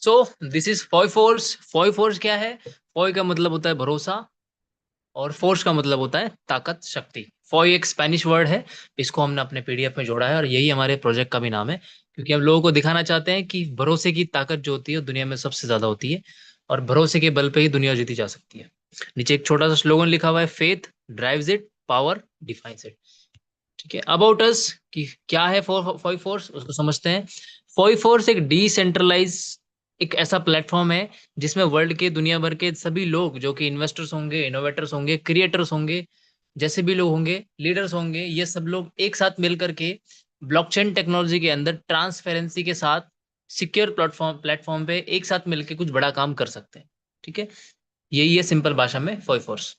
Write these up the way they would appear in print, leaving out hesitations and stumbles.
So this is Foy force. Foy force क्या है? Foy का मतलब होता है भरोसा, और फोर्स का मतलब होता है ताकत, शक्ति। फॉय एक स्पेनिश वर्ड है। इसको हमने अपने पीडीएफ में जोड़ा है और यही हमारे प्रोजेक्ट का भी नाम है, क्योंकि हम लोगों को दिखाना चाहते हैं कि भरोसे की ताकत जो होती है वो दुनिया में सबसे ज्यादा होती है, और भरोसे के बल पे ही दुनिया जीती जा सकती है। नीचे एक छोटा सा स्लोगन लिखा हुआ है, faith drives it, power defines it. ठीक है, अबाउट अस कि क्या है फॉय फोर्स, उसको समझते हैं। फॉय फोर्स एक डिसेंट्रलाइज, एक ऐसा प्लेटफॉर्म है जिसमें वर्ल्ड के दुनिया भर के सभी लोग जो कि इन्वेस्टर्स होंगे, इनोवेटर्स होंगे, क्रिएटर्स होंगे, जैसे भी लोग होंगे, लीडर्स होंगे, ये सब लोग एक साथ मिलकर के ब्लॉकचेन टेक्नोलॉजी के अंदर ट्रांसपेरेंसी के साथ सिक्योर प्लेटफॉर्म प्लेटफॉर्म पे एक साथ मिलकर कुछ बड़ा काम कर सकते हैं। ठीक है, यही है सिंपल भाषा में फॉय फोर्स।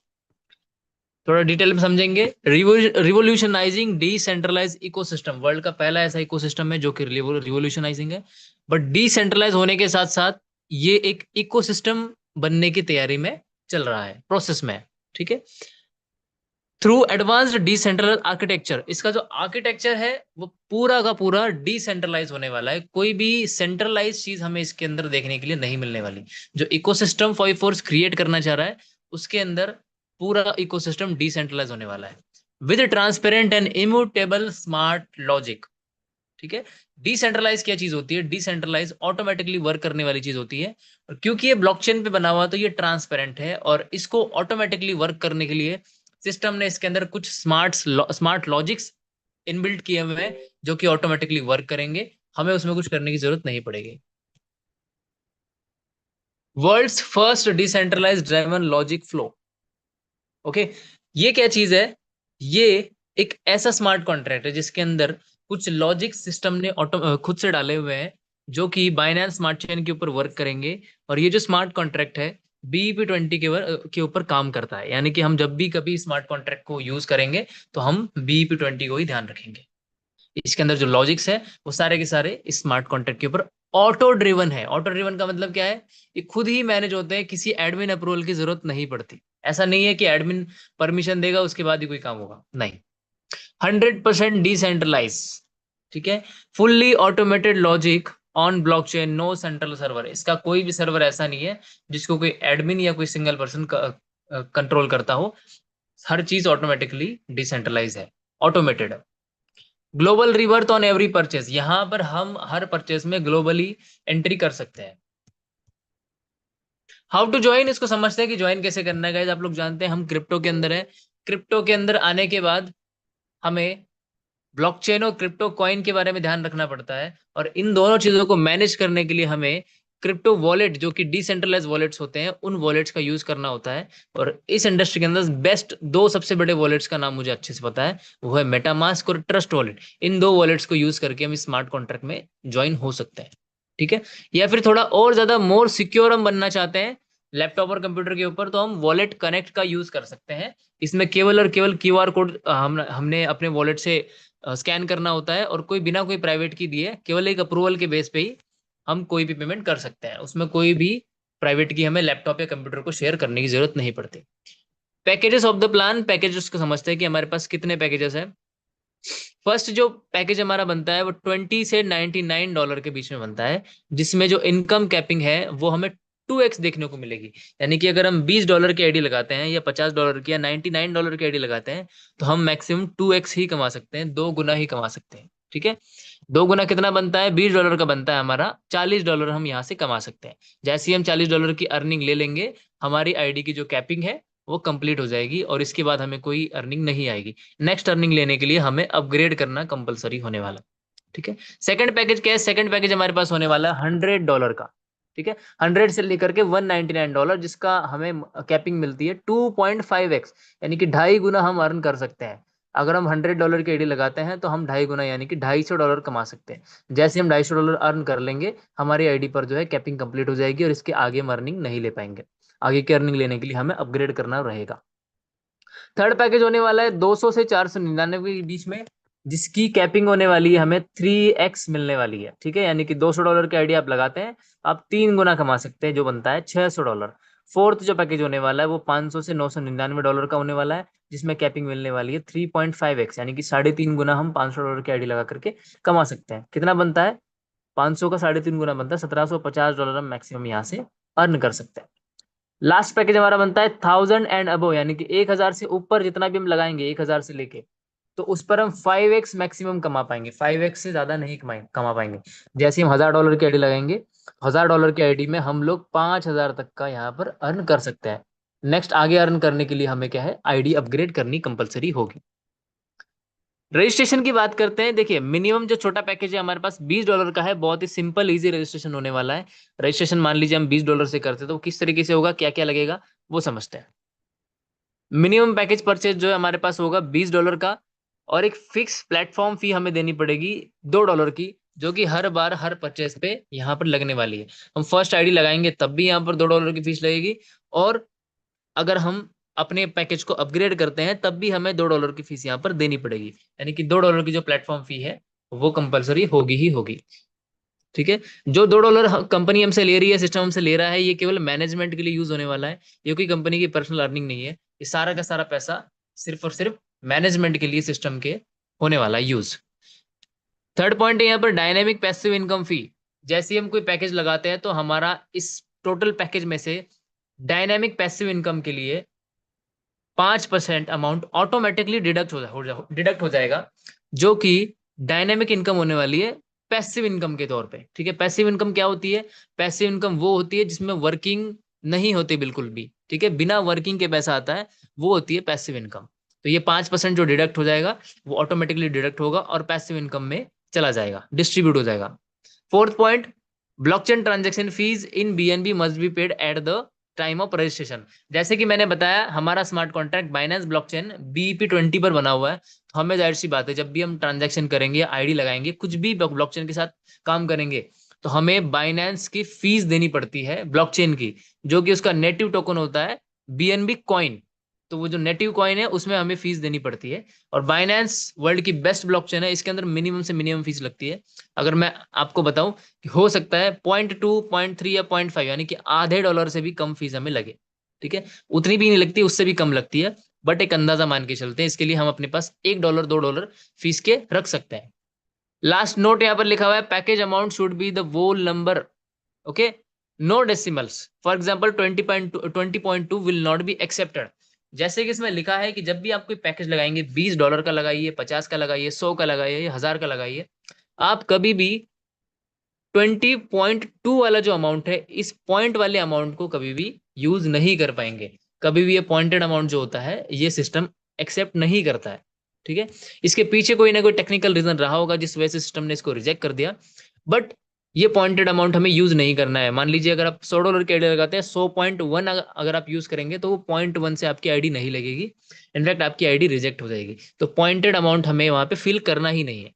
थोड़ा डिटेल में समझेंगे। रिवोल्यूशनाइजिंग डिसेंट्रलाइज इकोसिस्टम, वर्ल्ड का पहला ऐसा इकोसिस्टम है जो कि रिवोल्यूशनाइजिंग है। बट डिसेंट्रलाइज होने के साथ साथ ये एक इकोसिस्टम बनने की तैयारी में चल रहा है, प्रोसेस में है। ठीक है, थ्रू एडवांस्ड डिसेंट्रलाइज आर्किटेक्चर, इसका जो आर्किटेक्चर है वो पूरा का पूरा डिसेंट्रलाइज होने वाला है। कोई भी सेंट्रलाइज चीज हमें इसके अंदर देखने के लिए नहीं मिलने वाली। जो इकोसिस्टम फाइव फोर्स क्रिएट करना चाह रहा है, उसके अंदर पूरा इकोसिस्टम डिसेंट्रलाइज होने वाला है, with transparent and immutable smart logic. ठीक है, डिसेंट्रलाइज क्या चीज होती है? डिसेंट्रलाइज ऑटोमेटिकली वर्क करने वाली चीज होती है, और क्योंकि ये ब्लॉकचेन पे बना हुआ है, तो ये ट्रांसपेरेंट है, और इसको ऑटोमेटिकली वर्क करने के लिए सिस्टम ने इसके अंदर कुछ स्मार्ट लॉजिक्स इनबिल्ट किए हुए हैं, जो कि ऑटोमेटिकली वर्क करेंगे, हमें उसमें कुछ करने की जरूरत नहीं पड़ेगी। World's first decentralize driven logic flow. Okay, ये क्या चीज है? ये एक ऐसा स्मार्ट कॉन्ट्रैक्ट है जिसके अंदर कुछ लॉजिक सिस्टम ने ऑटो खुद से डाले हुए हैं, जो कि बाइनेंस स्मार्ट चेन के ऊपर वर्क करेंगे। और ये जो स्मार्ट कॉन्ट्रैक्ट है, BEP20 के ऊपर काम करता है, यानी कि हम जब भी कभी स्मार्ट कॉन्ट्रैक्ट को यूज करेंगे तो हम BEP20 को ही ध्यान रखेंगे। इसके अंदर जो लॉजिक्स है वो सारे के सारे इस स्मार्ट कॉन्ट्रैक्ट के ऊपर ऑटो ड्रिवन है। ऑटो ड्रिवन का मतलब क्या है? ये खुद ही मैनेज होते हैं, किसी एडमिन अप्रूवल की जरूरत नहीं पड़ती। ऐसा नहीं है कि एडमिन परमिशन देगा उसके बाद ही कोई काम होगा, नहीं। 100% डिसेंट्रलाइज। ठीक है, fully automated logic on blockchain, no central server. इसका कोई भी सर्वर ऐसा नहीं है जिसको कोई एडमिन या कोई सिंगल पर्सन कंट्रोल करता हो। हर चीज ऑटोमेटिकली डिसेंट्रलाइज है, ऑटोमेटेड है। ग्लोबल रिवर्थ ऑन एवरी परचेज, यहां पर हम हर परचेज में ग्लोबली एंट्री कर सकते हैं। हाउ टू ज्वाइन, इसको समझते हैं कि ज्वाइन कैसे करना है। गाइस आप लोग जानते हैं हम क्रिप्टो के अंदर है। क्रिप्टो के अंदर आने के बाद हमें ब्लॉकचेन और क्रिप्टो कॉइन के बारे में ध्यान रखना पड़ता है, और इन दोनों चीजों को मैनेज करने के लिए हमें क्रिप्टो वॉलेट, जो कि डिसेंट्रलाइज वॉलेट्स होते हैं, उन वॉलेट्स का यूज करना होता है। और इस इंडस्ट्री के अंदर बेस्ट दो सबसे बड़े वॉलेट्स का नाम मुझे अच्छे से पता है, वो है मेटामास्क और ट्रस्ट वॉलेट। इन दो वॉलेट्स को यूज करके हम स्मार्ट कॉन्ट्रैक्ट में ज्वाइन हो सकते हैं। ठीक है, या फिर थोड़ा और ज्यादा मोर सिक्योर हम बनना चाहते हैं लैपटॉप और कंप्यूटर के ऊपर, तो हम वॉलेट कनेक्ट का यूज कर सकते हैं। इसमें केवल और केवल QR कोड हमने अपने वॉलेट से स्कैन करना होता है, और कोई बिना कोई प्राइवेट की दिए, केवल एक अप्रूवल के बेस पे ही हम कोई भी पेमेंट कर सकते हैं। उसमें कोई भी प्राइवेट की हमें लैपटॉप या कंप्यूटर को शेयर करने की जरूरत नहीं पड़ती। Packages of the plan, packages को समझते हैं कि हमारे पास कितने पैकेजेस हैं। फर्स्ट जो पैकेज हमारा बनता है वो $20 से $99 के बीच में बनता है, जिसमें जो इनकम कैपिंग है वो हमें 2x देखने को मिलेगी। यानी कि अगर हम $20 की आईडी लगाते हैं, या $50 की, या $99 की आईडी लगाते हैं, तो हम मैक्सिमम 2x ही कमा सकते हैं, 2 गुना ही कमा सकते हैं। ठीक है, 2 गुना कितना बनता है? $20 का बनता है हमारा, $40 हम यहाँ से कमा सकते हैं। जैसे ही हम $40 की अर्निंग ले लेंगे, हमारी आईडी की जो कैपिंग है वो कंप्लीट हो जाएगी, और इसके बाद हमें कोई अर्निंग नहीं आएगी। नेक्स्ट अर्निंग लेने के लिए हमें अपग्रेड करना कंपलसरी होने वाला। ठीक है, सेकंड पैकेज क्या है? सेकंड पैकेज हमारे पास होने वाला है $100 का। ठीक है, 100 से लेकर के $199, जिसका हमें कैपिंग मिलती है 2.5x, यानी कि 2.5 गुना हम अर्न कर सकते हैं। अगर हम $100 की आईडी लगाते हैं तो हम 2.5 गुना यानी कि $250 कमा सकते हैं। जैसे हम $250 अर्न कर लेंगे, हमारी आईडी पर जो है कैपिंग कंप्लीट हो जाएगी, और इसके आगे हम अर्निंग नहीं ले पाएंगे। आगे की अर्निंग लेने के लिए हमें अपग्रेड करना रहेगा। थर्ड पैकेज होने वाला है 200 से 499 के बीच में, जिसकी कैपिंग होने वाली है हमें 3x मिलने वाली है। ठीक है, यानी कि $200 की आईडी आप लगाते हैं, आप 3 गुना कमा सकते हैं, जो बनता है $600। फोर्थ जो पैकेज होने वाला है वो 500 से $999 का होने वाला है, जिसमें कैपिंग मिलने वाली है 3.5x, यानी कि 3.5 गुना हम $500 की आईडी लगा करके कमा सकते हैं। कितना बनता है? 500 का 3.5 गुना बनता है, $1750 हम मैक्सिमम यहाँ से अर्न कर सकते हैं। लास्ट पैकेज हमारा बनता है 1000 एंड अबो, यानी कि 1000 से ऊपर जितना भी हम लगाएंगे, 1000 से लेके, तो उस पर हम 5x मैक्सिमम कमा पाएंगे, 5x से ज्यादा नहीं कमा पाएंगे। जैसे हम $1000 की आईडी लगाएंगे, $1000 की आईडी में हम लोग 5000 तक का यहाँ पर अर्न कर सकते हैं। नेक्स्ट आगे अर्न करने के लिए हमें क्या है, आईडी अपग्रेड करनी कंपलसरी होगी। रजिस्ट्रेशन की बात करते हैं। देखिए मिनिमम जो छोटा पैकेज है हमारे पास $20 का है, बहुत ही सिंपल इजी रजिस्ट्रेशन होने वाला है। रजिस्ट्रेशन मान लीजिए हम $20 से करते तो किस तरीके से होगा, क्या क्या लगेगा वो समझते हैं। मिनिमम पैकेज परचेज जो है हमारे पास होगा $20 का, और एक फिक्स प्लेटफॉर्म फी हमें देनी पड़ेगी $2 की, जो कि हर बार हर परचेज पे यहाँ पर लगने वाली है। हम फर्स्ट आईडी लगाएंगे तब भी यहाँ पर $2 की फीस लगेगी, और अगर हम अपने पैकेज को अपग्रेड करते हैं तब भी हमें $2 की फीस यहाँ पर देनी पड़ेगी। यानी कि $2 की जो प्लेटफॉर्म फी है वो कंपलसरी होगी ही होगी। ठीक है, जो $2 कंपनी हमसे ले रही है, सिस्टम हमसे ले रहा है, ये केवल मैनेजमेंट के लिए यूज होने वाला है। ये कोई कंपनी की पर्सनल अर्निंग नहीं है, ये सारा का सारा पैसा सिर्फ और सिर्फ मैनेजमेंट के लिए सिस्टम के होने वाला है यूज। थर्ड पॉइंट है यहाँ पर डायनेमिक पैसिव इनकम फी। जैसे ही हम कोई पैकेज लगाते हैं तो हमारा इस टोटल पैकेज में से डायनेमिक पैसिव इनकम के लिए 5% अमाउंट ऑटोमेटिकली डिडक्ट हो जाएगा, जो कि डायनेमिक इनकम होने वाली है पैसिव इनकम के तौर पे। ठीक है, पैसिव इनकम क्या होती है? पैसिव इनकम वो होती है जिसमें वर्किंग नहीं होती बिल्कुल भी। ठीक है, बिना वर्किंग के पैसा आता है, वो होती है पैसिव इनकम। तो ये 5% जो डिडक्ट हो जाएगा वो ऑटोमेटिकली डिडक्ट होगा और पैसिव इनकम में चला जाएगा, डिस्ट्रीब्यूट हो जाएगा। Fourth point, blockchain transaction fees in BNB must be paid at the time of registration. जैसे कि मैंने बताया, हमारा smart contract Binance blockchain BEP20 पर बना हुआ है, तो हमें जाहिर सी बात है जब भी हम ट्रांजैक्शन करेंगे, आईडी लगाएंगे, कुछ भी ब्लॉकचेन के साथ काम करेंगे, तो हमें बाइनेंस की फीस देनी पड़ती है ब्लॉकचेन की, जो कि उसका नेटिव टोकन होता है BNB कॉइन। तो वो जो नेटिव कॉइन है उसमें हमें फीस देनी पड़ती है। और बाइनेंस वर्ल्ड की बेस्ट ब्लॉकचेन है, इसके अंदर मिनिमम से मिनिमम फीस लगती है। अगर मैं आपको बताऊं कि हो सकता है 0.2, 0.3 या 0.5, यानी कि आधे डॉलर से भी कम फीस हमें लगे। ठीक है, उतनी भी नहीं लगती, उससे भी कम लगती है, बट एक अंदाजा मान के चलते हैं। इसके लिए हम अपने पास $1, $2 फीस के रख सकते हैं। लास्ट नोट यहाँ पर लिखा हुआ है, package amount should be the whole number. Okay, no decimals. For example 20.2 will not be accepted. जैसे कि इसमें लिखा है कि जब भी आप कोई पैकेज लगाएंगे, $20 का लगाइए, 50 का लगाइए, 100 का लगाइए, 1000 का लगाइए, आप कभी भी 20.2 वाला जो अमाउंट है, इस पॉइंट वाले अमाउंट को कभी भी यूज नहीं कर पाएंगे। कभी भी ये पॉइंटेड अमाउंट जो होता है ये सिस्टम एक्सेप्ट नहीं करता है। ठीक है, इसके पीछे कोई ना कोई टेक्निकल रीजन रहा होगा जिस वजह से सिस्टम ने इसको रिजेक्ट कर दिया, बट ये पॉइंटेड अमाउंट हमें यूज नहीं करना है। मान लीजिए अगर आप $100 की आईडी लगाते हैं, 100.1 अगर आप यूज करेंगे तो वो 0.1 से आपकी आईडी नहीं लगेगी, इनफैक्ट आपकी आईडी रिजेक्ट हो जाएगी। तो पॉइंटेड अमाउंट हमें वहां पे फिल करना ही नहीं है।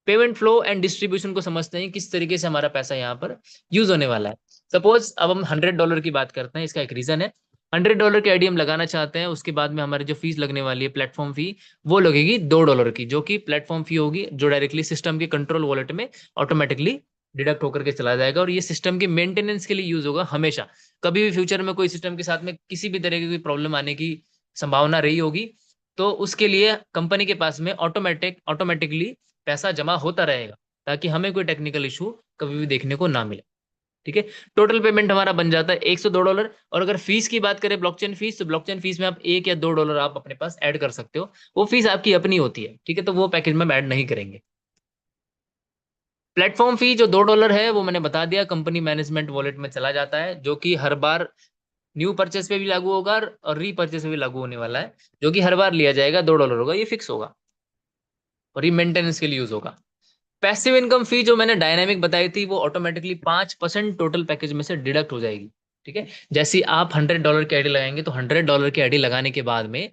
पेमेंट फ्लो एंड डिस्ट्रीब्यूशन को समझते हैं, किस तरीके से हमारा पैसा यहाँ पर यूज होने वाला है। सपोज अब हम $100 की बात करते हैं, इसका एक रीजन है। $100 की आईडी हम लगाना चाहते हैं, उसके बाद में हमारी जो फीस लगने वाली है प्लेटफॉर्म फी, वो लगेगी $2 की, जो कि प्लेटफॉर्म फी होगी, जो डायरेक्टली सिस्टम के कंट्रोल वॉलेट में ऑटोमेटिकली डिडक्ट होकर के चला जाएगा। और ये सिस्टम के मेंटेनेंस के लिए यूज होगा हमेशा। कभी भी फ्यूचर में कोई सिस्टम के साथ में किसी भी तरह की कोई प्रॉब्लम आने की संभावना रही होगी, तो उसके लिए कंपनी के पास में ऑटोमेटिकली पैसा जमा होता रहेगा, ताकि हमें कोई टेक्निकल इशू कभी भी देखने को ना मिले। ठीक है, टोटल पेमेंट हमारा बन जाता है $102। और अगर फीस की बात करें, ब्लॉकचेन फीस, तो ब्लॉकचेन फीस में आप $1 या $2 आप अपने पास ऐड कर सकते हो, वो फीस आपकी अपनी होती है। ठीक है, तो वो पैकेज में ऐड नहीं करेंगे। प्लेटफॉर्म फी जो $2 है वो मैंने बता दिया, कंपनी मैनेजमेंट वॉलेट में चला जाता है, जो कि हर बार न्यू परचेस पे भी लागू होगा और रीपरचेस पे भी लागू होने वाला है, जो कि हर बार लिया जाएगा $2 होगा, ये फिक्स होगा, और ये मेंटेनेंस के लिए यूज होगा। पैसिव इनकम फी जो मैंने डायनामिक बताई थी, वो ऑटोमेटिकली 5% टोटल पैकेज में से डिडक्ट हो जाएगी। ठीक है, जैसे ही आप $100 की आईडी लगाएंगे, तो $100 की आईडी लगाने के बाद में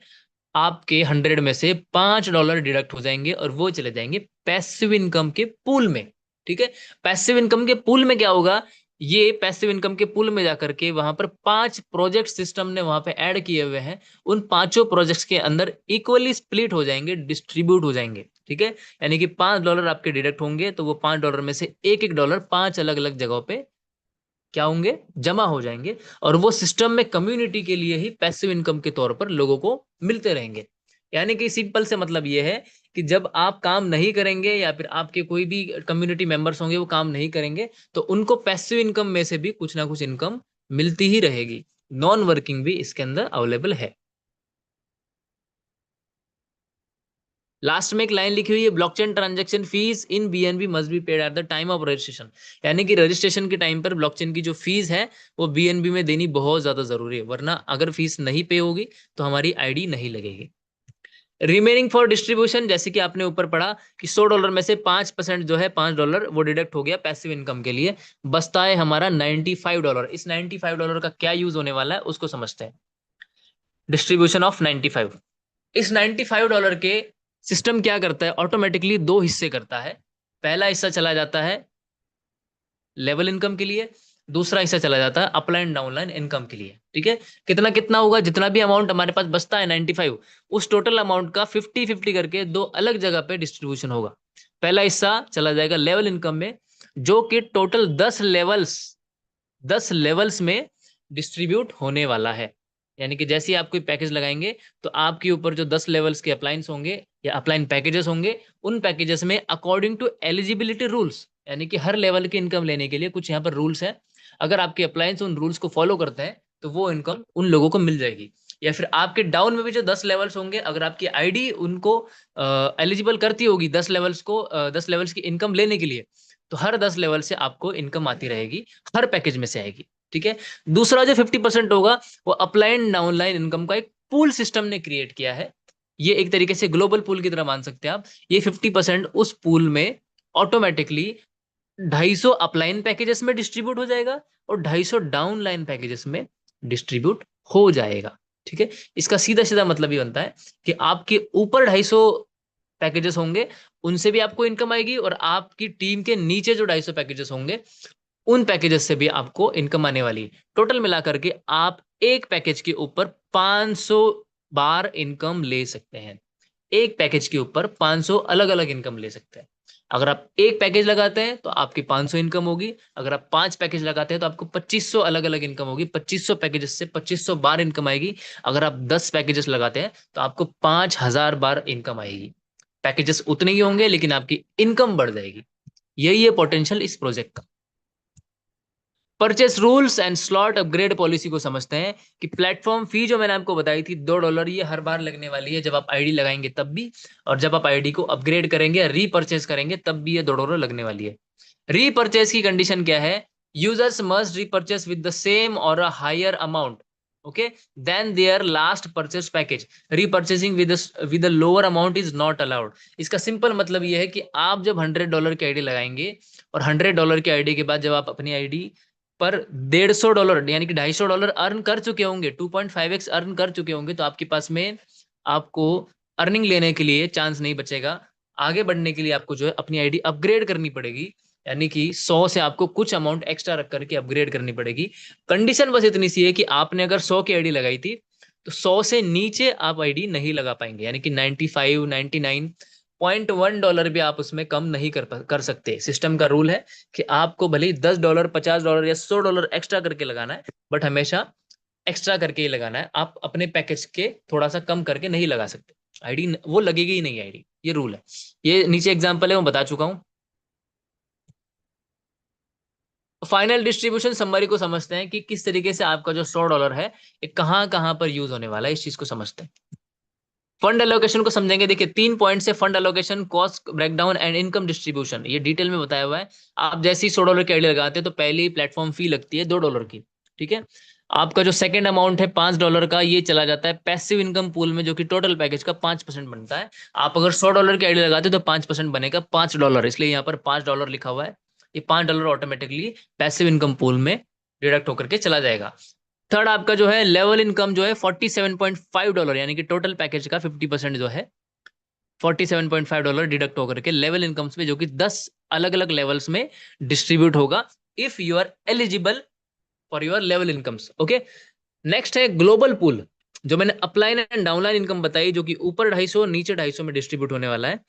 आपके 100 में से $5 डिडक्ट हो जाएंगे, और वो चले जाएंगे पैसिव इनकम के पूल में। ठीक है, पैसिव इनकम के पूल में क्या होगा, ये पैसिव इनकम के पूल में जाकर के वहां पर 5 प्रोजेक्ट सिस्टम ने वहां पे ऐड किए हुए हैं, उन पांचों प्रोजेक्ट्स के अंदर इक्वली स्प्लिट हो जाएंगे, डिस्ट्रीब्यूट हो जाएंगे। ठीक है, यानी कि $5 आपके डिडक्ट होंगे, तो वो $5 में से एक $1 5 अलग अलग जगहों पे क्या होंगे, जमा हो जाएंगे, और वो सिस्टम में कम्युनिटी के लिए ही पैसिव इनकम के तौर पर लोगों को मिलते रहेंगे। यानी कि सिंपल से मतलब ये है कि जब आप काम नहीं करेंगे या फिर आपके कोई भी कम्युनिटी मेंबर्स होंगे वो काम नहीं करेंगे, तो उनको पैसिव इनकम में से भी कुछ ना कुछ इनकम मिलती ही रहेगी। नॉन वर्किंग भी इसके अंदर अवेलेबल है। लास्ट में एक लाइन लिखी हुई है, blockchain transaction fees in BNB must be paid at the time of registration. यानी कि रजिस्ट्रेशन के टाइम पर ब्लॉकचेन की जो फीस है वो बीएनबी में देनी बहुत ज्यादा जरूरी है, वरना अगर फीस नहीं पे होगी तो हमारी आईडी नहीं लगेगी। रिमेनिंग फॉर डिस्ट्रीब्यूशन, जैसे कि आपने ऊपर पढ़ा कि $100 में से 5% जो है $5 वो डिडक्ट हो गया पैसिव इनकम के लिए, बचता है हमारा $95। इस $95 का क्या यूज होने वाला है उसको समझते हैं। डिस्ट्रीब्यूशन ऑफ 95, इस $95 के सिस्टम क्या करता है, ऑटोमेटिकली दो हिस्से करता है। पहला हिस्सा चला जाता है लेवल इनकम के लिए, दूसरा हिस्सा चला जाता है अपलाइन डाउनलाइन इनकम के लिए। ठीक है, कितना कितना होगा, जितना भी अमाउंट हमारे पास बचता है 95, उस टोटल अमाउंट का 50-50 करके दो अलग जगह पे डिस्ट्रीब्यूशन होगा। पहला हिस्सा चला जाएगा लेवल इनकम में, जो कि टोटल 10 लेवल्स में डिस्ट्रीब्यूट होने वाला है। यानी कि जैसे ही आप कोई पैकेज लगाएंगे तो आपके ऊपर जो 10 लेवल्स के अप्लायंस होंगे या अप्लाइन पैकेजेस होंगे, उन पैकेजेस में अकॉर्डिंग टू एलिजिबिलिटी रूल्स, यानी कि हर लेवल की इनकम लेने के लिए कुछ यहाँ पर रूल्स हैं, अगर आपके अप्लायंस उन रूल्स को फॉलो करते हैं तो वो इनकम उन लोगों को मिल जाएगी। या फिर आपके डाउन में भी जो 10 लेवल्स होंगे, अगर आपकी आईडी उनको एलिजिबल करती होगी 10 लेवल्स की इनकम लेने के लिए, तो हर 10 लेवल से आपको इनकम आती रहेगी, हर पैकेज में से आएगी। ठीक है, दूसरा जो 50% होगा वो अपलाइन डाउनलाइन इनकम का एक पूल सिस्टम ने क्रिएट किया है। ये एक तरीके से ग्लोबल पूल की तरह मान सकते हैं आप। ये 50% उस पूल में ऑटोमेटिकली 250 अपलाइन पैकेजेस में डिस्ट्रीब्यूट हो जाएगा और 250 डाउन लाइन पैकेजेस में डिस्ट्रीब्यूट हो जाएगा। ठीक है, इसका सीधा सीधा मतलब ये बनता है कि आपके ऊपर 250 पैकेजेस होंगे, उनसे भी आपको इनकम आएगी, और आपकी टीम के नीचे जो 250 पैकेजेस होंगे उन पैकेजेस से भी आपको इनकम आने वाली है। टोटल मिलाकर के आप एक पैकेज के ऊपर 500 बार इनकम ले सकते हैं। एक पैकेज के ऊपर 500 अलग अलग इनकम ले सकते हैं। अगर आप एक पैकेज लगाते हैं तो आपकी 500 इनकम होगी, अगर आप 5 पैकेज लगाते हैं तो आपको 2500 अलग अलग इनकम होगी, 2500 पैकेजेस से 2500 बार इनकम आएगी। अगर आप 10 पैकेजेस लगाते हैं तो आपको 5000 बार इनकम आएगी। पैकेजेस उतने ही होंगे लेकिन आपकी इनकम बढ़ जाएगी। यही है पोटेंशियल इस प्रोजेक्ट का। Purchase rules and slot upgrade policy को समझते हैं कि प्लेटफॉर्म फी जो मैंने आपको बताई थी $2, ये हर बार लगने वाली है, जब आप आईडी लगाएंगे तब भी, और जब आप आईडी को अपग्रेड करेंगे या रीपरचेस करेंगे तब भी ये $2 लगने वाली है। रीपरचेस की कंडीशन क्या है, users must repurchase with the same or a higher amount okay then their last purchase package. Repurchasing with lower amount is not allowed. इसका सिंपल मतलब ये है कि आप जब $100 की आईडी लगाएंगे और $100 की आईडी के बाद जब आप अपनी आईडी पर $150 यानी कि $250 अर्न कर चुके होंगे, 2.5x अर्न कर चुके होंगे, तो आपके पास में आपको अर्निंग लेने के लिए चांस नहीं बचेगा। आगे बढ़ने के लिए आपको जो है अपनी आईडी अपग्रेड करनी पड़ेगी, यानी कि 100 से आपको कुछ अमाउंट एक्स्ट्रा रख करके अपग्रेड करनी पड़ेगी। कंडीशन बस इतनी सी है कि आपने अगर 100 की आईडी लगाई थी तो 100 से नीचे आप आईडी नहीं लगा पाएंगे, यानी कि 95, 99.1 डॉलर भी आप उसमें कम नहीं कर सकते। सिस्टम का रूल है कि आपको भले ही $10, $50 या $100 एक्स्ट्रा करके लगाना है, बट हमेशा एक्स्ट्रा करके ही लगाना है। आप अपने पैकेज के थोड़ा सा कम करके नहीं लगा सकते, आईडी वो लगेगी ही नहीं आईडी, ये रूल है। ये नीचे एग्जांपल है, वो बता चुका हूं। फाइनल डिस्ट्रीब्यूशन समरी को समझते हैं कि किस तरीके से आपका जो $100 है ये कहाँ कहाँ पर यूज होने वाला है, इस चीज को समझते हैं। फंड एलोकेशन को समझेंगे। देखिए 3 पॉइंट से fund allocation, cost breakdown and income distribution, ये डिटेल में बताया हुआ है। आप जैसे ही $100 की आईडी लगाते हैं तो पहले ही प्लेटफॉर्म फी लगती है $2 की। ठीक है, आपका जो सेकंड अमाउंट है $5 का, ये चला जाता है पैसिव इनकम पूल में, जो कि टोटल पैकेज का 5% बनता है। आप अगर $100 की आईडी लगाते हैं तो 5% बनेगा $5, इसलिए यहाँ पर $5 लिखा हुआ है। ये $5 ऑटोमेटिकली पैसिव इनकम पूल में डिडक्ट होकर के चला जाएगा। थर्ड आपका जो है लेवल इनकम जो है $47.5, यानी कि टोटल पैकेज का 50% जो है $47.5 डिडक्ट होकर के लेवल इनकम्स में, जो कि 10 अलग अलग लेवल्स में डिस्ट्रीब्यूट होगा if you are eligible for your level incomes. Okay, next है ग्लोबल पूल, जो मैंने अपलाइन एंड डाउनलाइन इनकम बताई, जो कि ऊपर 250 नीचे 250 में डिस्ट्रीब्यूट होने वाला है।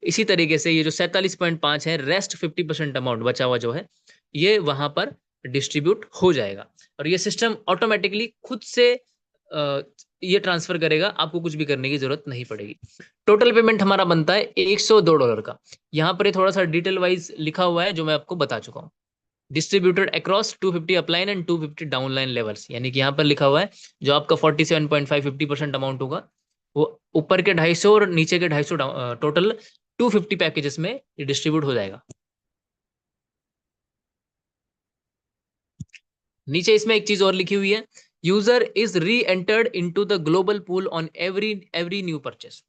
इसी तरीके से ये जो 47.5 है, रेस्ट 50% अमाउंट बचा हुआ जो है, ये वहां पर डिस्ट्रीब्यूट हो जाएगा। और ये सिस्टम ऑटोमेटिकली खुद से ये ट्रांसफर करेगा, आपको कुछ भी करने की जरूरत नहीं पड़ेगी। टोटल पेमेंट हमारा बनता है $102 का। यहाँ पर ये थोड़ा सा डिटेल वाइज लिखा हुआ है जो मैं आपको बता चुका हूँ। Distributed across 250 upline and 250 downline levels, यानी कि यहाँ पर लिखा हुआ है जो आपका 47.5 50% अमाउंट होगा वो ऊपर के 250 और नीचे के 250 टोटल 250 पैकेजेस में डिस्ट्रीब्यूट हो जाएगा। नीचे इसमें एक चीज और लिखी हुई है, यूजर इज री entered into the global pool on every every new purchase.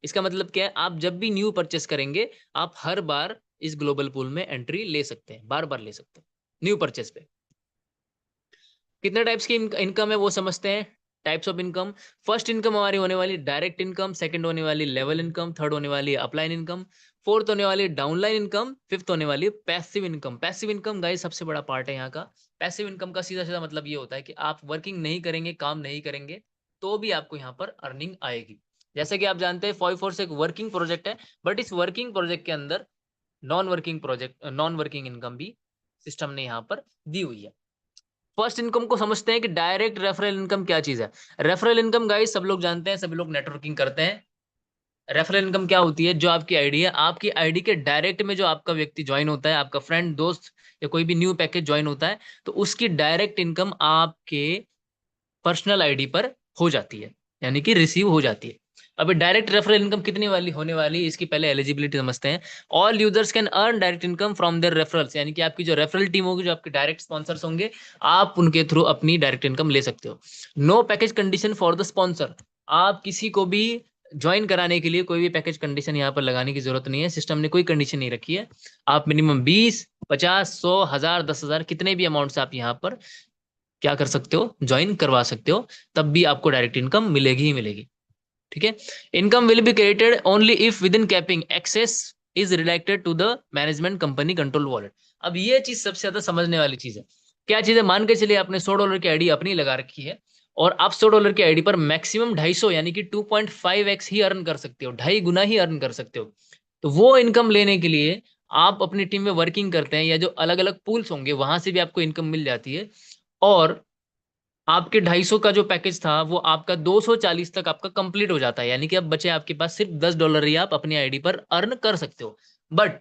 इसका मतलब क्या है, आप जब भी न्यू परचेस करेंगे आप हर बार इस ग्लोबल पूल में एंट्री ले सकते हैं, बार बार ले सकते हैं न्यू परचेस पे। कितने टाइप्स की इनकम है वो समझते हैं। Types of income, first income हमारी होने वाली डायरेक्ट इनकम, सेकंड होने वाली लेवल इनकम, थर्ड होने वाली अपलाइन इनकम, फोर्थ होने वाली डाउनलाइन इनकम, फिफ्थ होने वाली passive income. Passive income guys सबसे बड़ा पार्ट है यहाँ का। पैसिव इनकम का सीधा सीधा मतलब ये होता है कि आप वर्किंग नहीं करेंगे, काम नहीं करेंगे, तो भी आपको यहाँ पर अर्निंग आएगी। जैसे कि आप जानते हैं फॉर फोर्स एक वर्किंग प्रोजेक्ट है, बट इस वर्किंग प्रोजेक्ट के अंदर नॉन वर्किंग इनकम भी सिस्टम ने यहाँ पर दी हुई है। फर्स्ट इनकम को समझते हैं कि डायरेक्ट रेफरल इनकम क्या चीज है। रेफरल इनकम गाइस सब लोग जानते हैं, सभी लोग नेटवर्किंग करते हैं। रेफरल इनकम क्या होती है, जो आपकी आईडी है, आपकी आईडी के डायरेक्ट में जो आपका व्यक्ति ज्वाइन होता है, आपका फ्रेंड दोस्त या कोई भी न्यू पैकेज ज्वाइन होता है, तो उसकी डायरेक्ट इनकम आपके पर्सनल आईडी पर हो जाती है, यानी कि रिसीव हो जाती है। अभी डायरेक्ट रेफरल इनकम कितनी वाली होने वाली है, इसकी पहले एलिजिबिलिटी समझते हैं। All users can earn direct income from their referrals, यानी कि आपकी जो रेफरल टीम होगी, जो आपके डायरेक्ट स्पॉन्सर्स होंगे, आप उनके थ्रू अपनी डायरेक्ट इनकम ले सकते हो। No package condition for the sponsor, आप किसी को भी ज्वाइन कराने के लिए कोई भी पैकेज कंडीशन यहाँ पर लगाने की जरूरत नहीं है, सिस्टम ने कोई कंडीशन नहीं रखी है। आप मिनिमम 20, 50, 100, 1000, 10,000 कितने भी अमाउंट से आप यहाँ पर क्या कर सकते हो, ज्वाइन करवा सकते हो, तब भी आपको डायरेक्ट इनकम मिलेगी ही मिलेगी। ठीक है। Income will be created only if within capping excess is related to the management company control wallet. अब ये चीज सबसे ज्यादा समझने वाली चीज है। क्या चीज है, मान के चलिए आपने $100 की आईडी अपनी लगा रखी है, और आप $100 की आईडी पर मैक्सिमम 250 यानी कि 2.5x ही अर्न कर सकते हो, 2.5 गुना ही अर्न कर सकते हो। तो वो इनकम लेने के लिए आप अपनी टीम में वर्किंग करते हैं, या जो अलग अलग पूल्स होंगे वहां से भी आपको इनकम मिल जाती है। और आपके 250 का जो पैकेज था वो आपका 240 तक आपका कंप्लीट हो जाता है, यानी कि अब बचे आपके पास सिर्फ $10 ही आप अपनी आईडी पर अर्न कर सकते हो। बट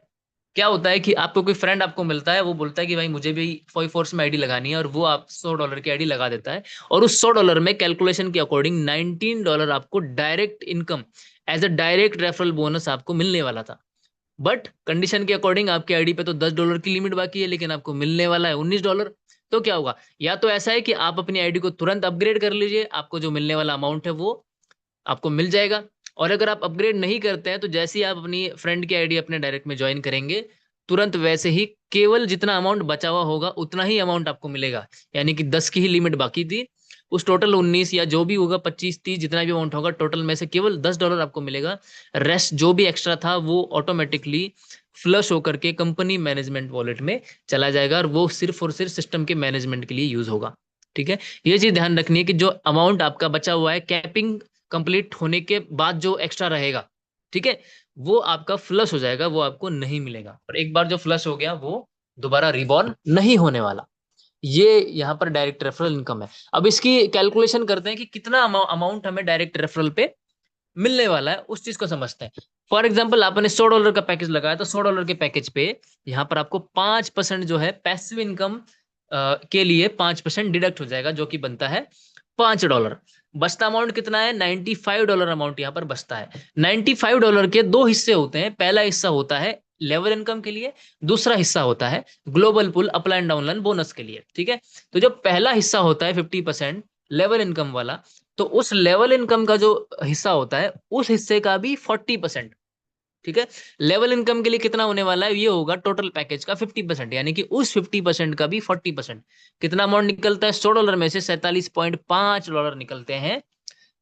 क्या होता है कि आपको कोई फ्रेंड आपको मिलता है, वो बोलता है कि भाई मुझे भी फॉर फोर्स में आईडी लगानी है, और वो आप $100 की आईडी लगा देता है, और उस $100 में कैलकुलेशन के अकॉर्डिंग $19 आपको direct income as a direct referral bonus आपको मिलने वाला था। बट कंडीशन के अकॉर्डिंग आपकी आईडी पे तो $10 की लिमिट बाकी है, लेकिन आपको मिलने वाला है $19। तो क्या होगा, या तो ऐसा है कि आप अपनी आईडी को तुरंत अपग्रेड कर लीजिए, आपको जो मिलने वाला अमाउंट है वो आपको मिल जाएगा। और अगर आप अपग्रेड नहीं करते हैं, तो जैसे ही आप अपनी फ्रेंड की आईडी अपने डायरेक्ट में ज्वाइन करेंगे, तुरंत वैसे ही केवल जितना अमाउंट बचा हुआ होगा उतना ही अमाउंट आपको मिलेगा। यानी कि 10 की ही लिमिट बाकी थी, उस टोटल 19 या जो भी होगा 25, 30 जितना भी अमाउंट होगा टोटल में से केवल $10 आपको मिलेगा। रेस्ट जो भी एक्स्ट्रा था वो ऑटोमेटिकली फ्लश होकर के कंपनी मैनेजमेंट वॉलेट में चला जाएगा, और वो सिर्फ और सिर्फ सिस्टम के मैनेजमेंट के लिए यूज होगा। ठीक है। ये चीज ध्यान रखनी है कि जो अमाउंट आपका बचा हुआ है कैपिंग कंप्लीट होने के बाद जो एक्स्ट्रा रहेगा, ठीक है, वो आपका फ्लश हो जाएगा, वो आपको नहीं मिलेगा। और एक बार जो फ्लश हो गया वो दोबारा रिबॉर्न नहीं होने वाला। ये यहाँ पर डायरेक्ट रेफरल इनकम है। अब इसकी कैलकुलेशन करते हैं कि कितना अमाउंट हमें डायरेक्ट रेफरल पे मिलने वाला है, उस चीज को समझते हैं। फॉर एग्जाम्पल आपने $100 का पैकेज लगाया, तो $100 के पैकेज पे यहाँ पर आपको 5% जो है पैसिव इनकम के लिए 5% डिडक्ट हो जाएगा, जो कि बनता है $5। बचता अमाउंट कितना है, $95 अमाउंट यहाँ पर बचता है। $95 के दो हिस्से होते हैं, पहला हिस्सा होता है लेवल इनकम के लिए, दूसरा हिस्सा होता है ग्लोबल पुल अपलाइन डाउनलाइन बोनस के लिए। ठीक है। तो जो पहला हिस्सा होता है 50% लेवल इनकम वाला, तो उस लेवल इनकम का जो हिस्सा होता है उस हिस्से का भी 40%। ठीक है। लेवल इनकम के लिए कितना होने वाला है, ये होगा टोटल पैकेज का 50%, यानी कि उस 50% का भी 40%। कितना अमाउंट निकलता है, $100 में से $47.5 निकलते हैं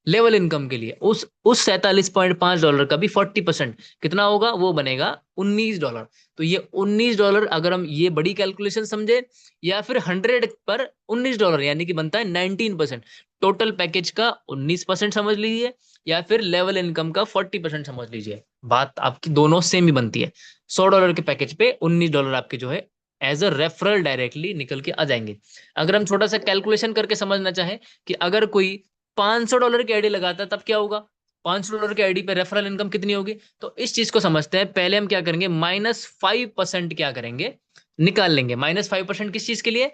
लेवल इनकम के लिए। उस $47.5 का भी 40% कितना होगा, वो बनेगा $19। तो ये $19, अगर हम ये बड़ी कैलकुलेशन समझे, या फिर 100 पर $19 यानी कि बनता है 19%। टोटल पैकेज का 19% समझ लीजिए, या फिर लेवल इनकम का 40% समझ लीजिए, बात आपकी दोनों सेम ही बनती है। $100 के पैकेज पे $19 आपके जो है एज अ रेफरल डायरेक्टली निकल के आ जाएंगे। अगर हम छोटा सा कैलकुलेशन करके समझना चाहें कि अगर कोई $500 की आईडी लगाता है तब क्या होगा? $500 की आईडी पे रेफरल इनकम कितनी होगी? तो इस चीज को समझते हैं। पहले हम क्या करेंगे, -5% क्या करेंगे, निकाल लेंगे। -5% किस चीज के लिए?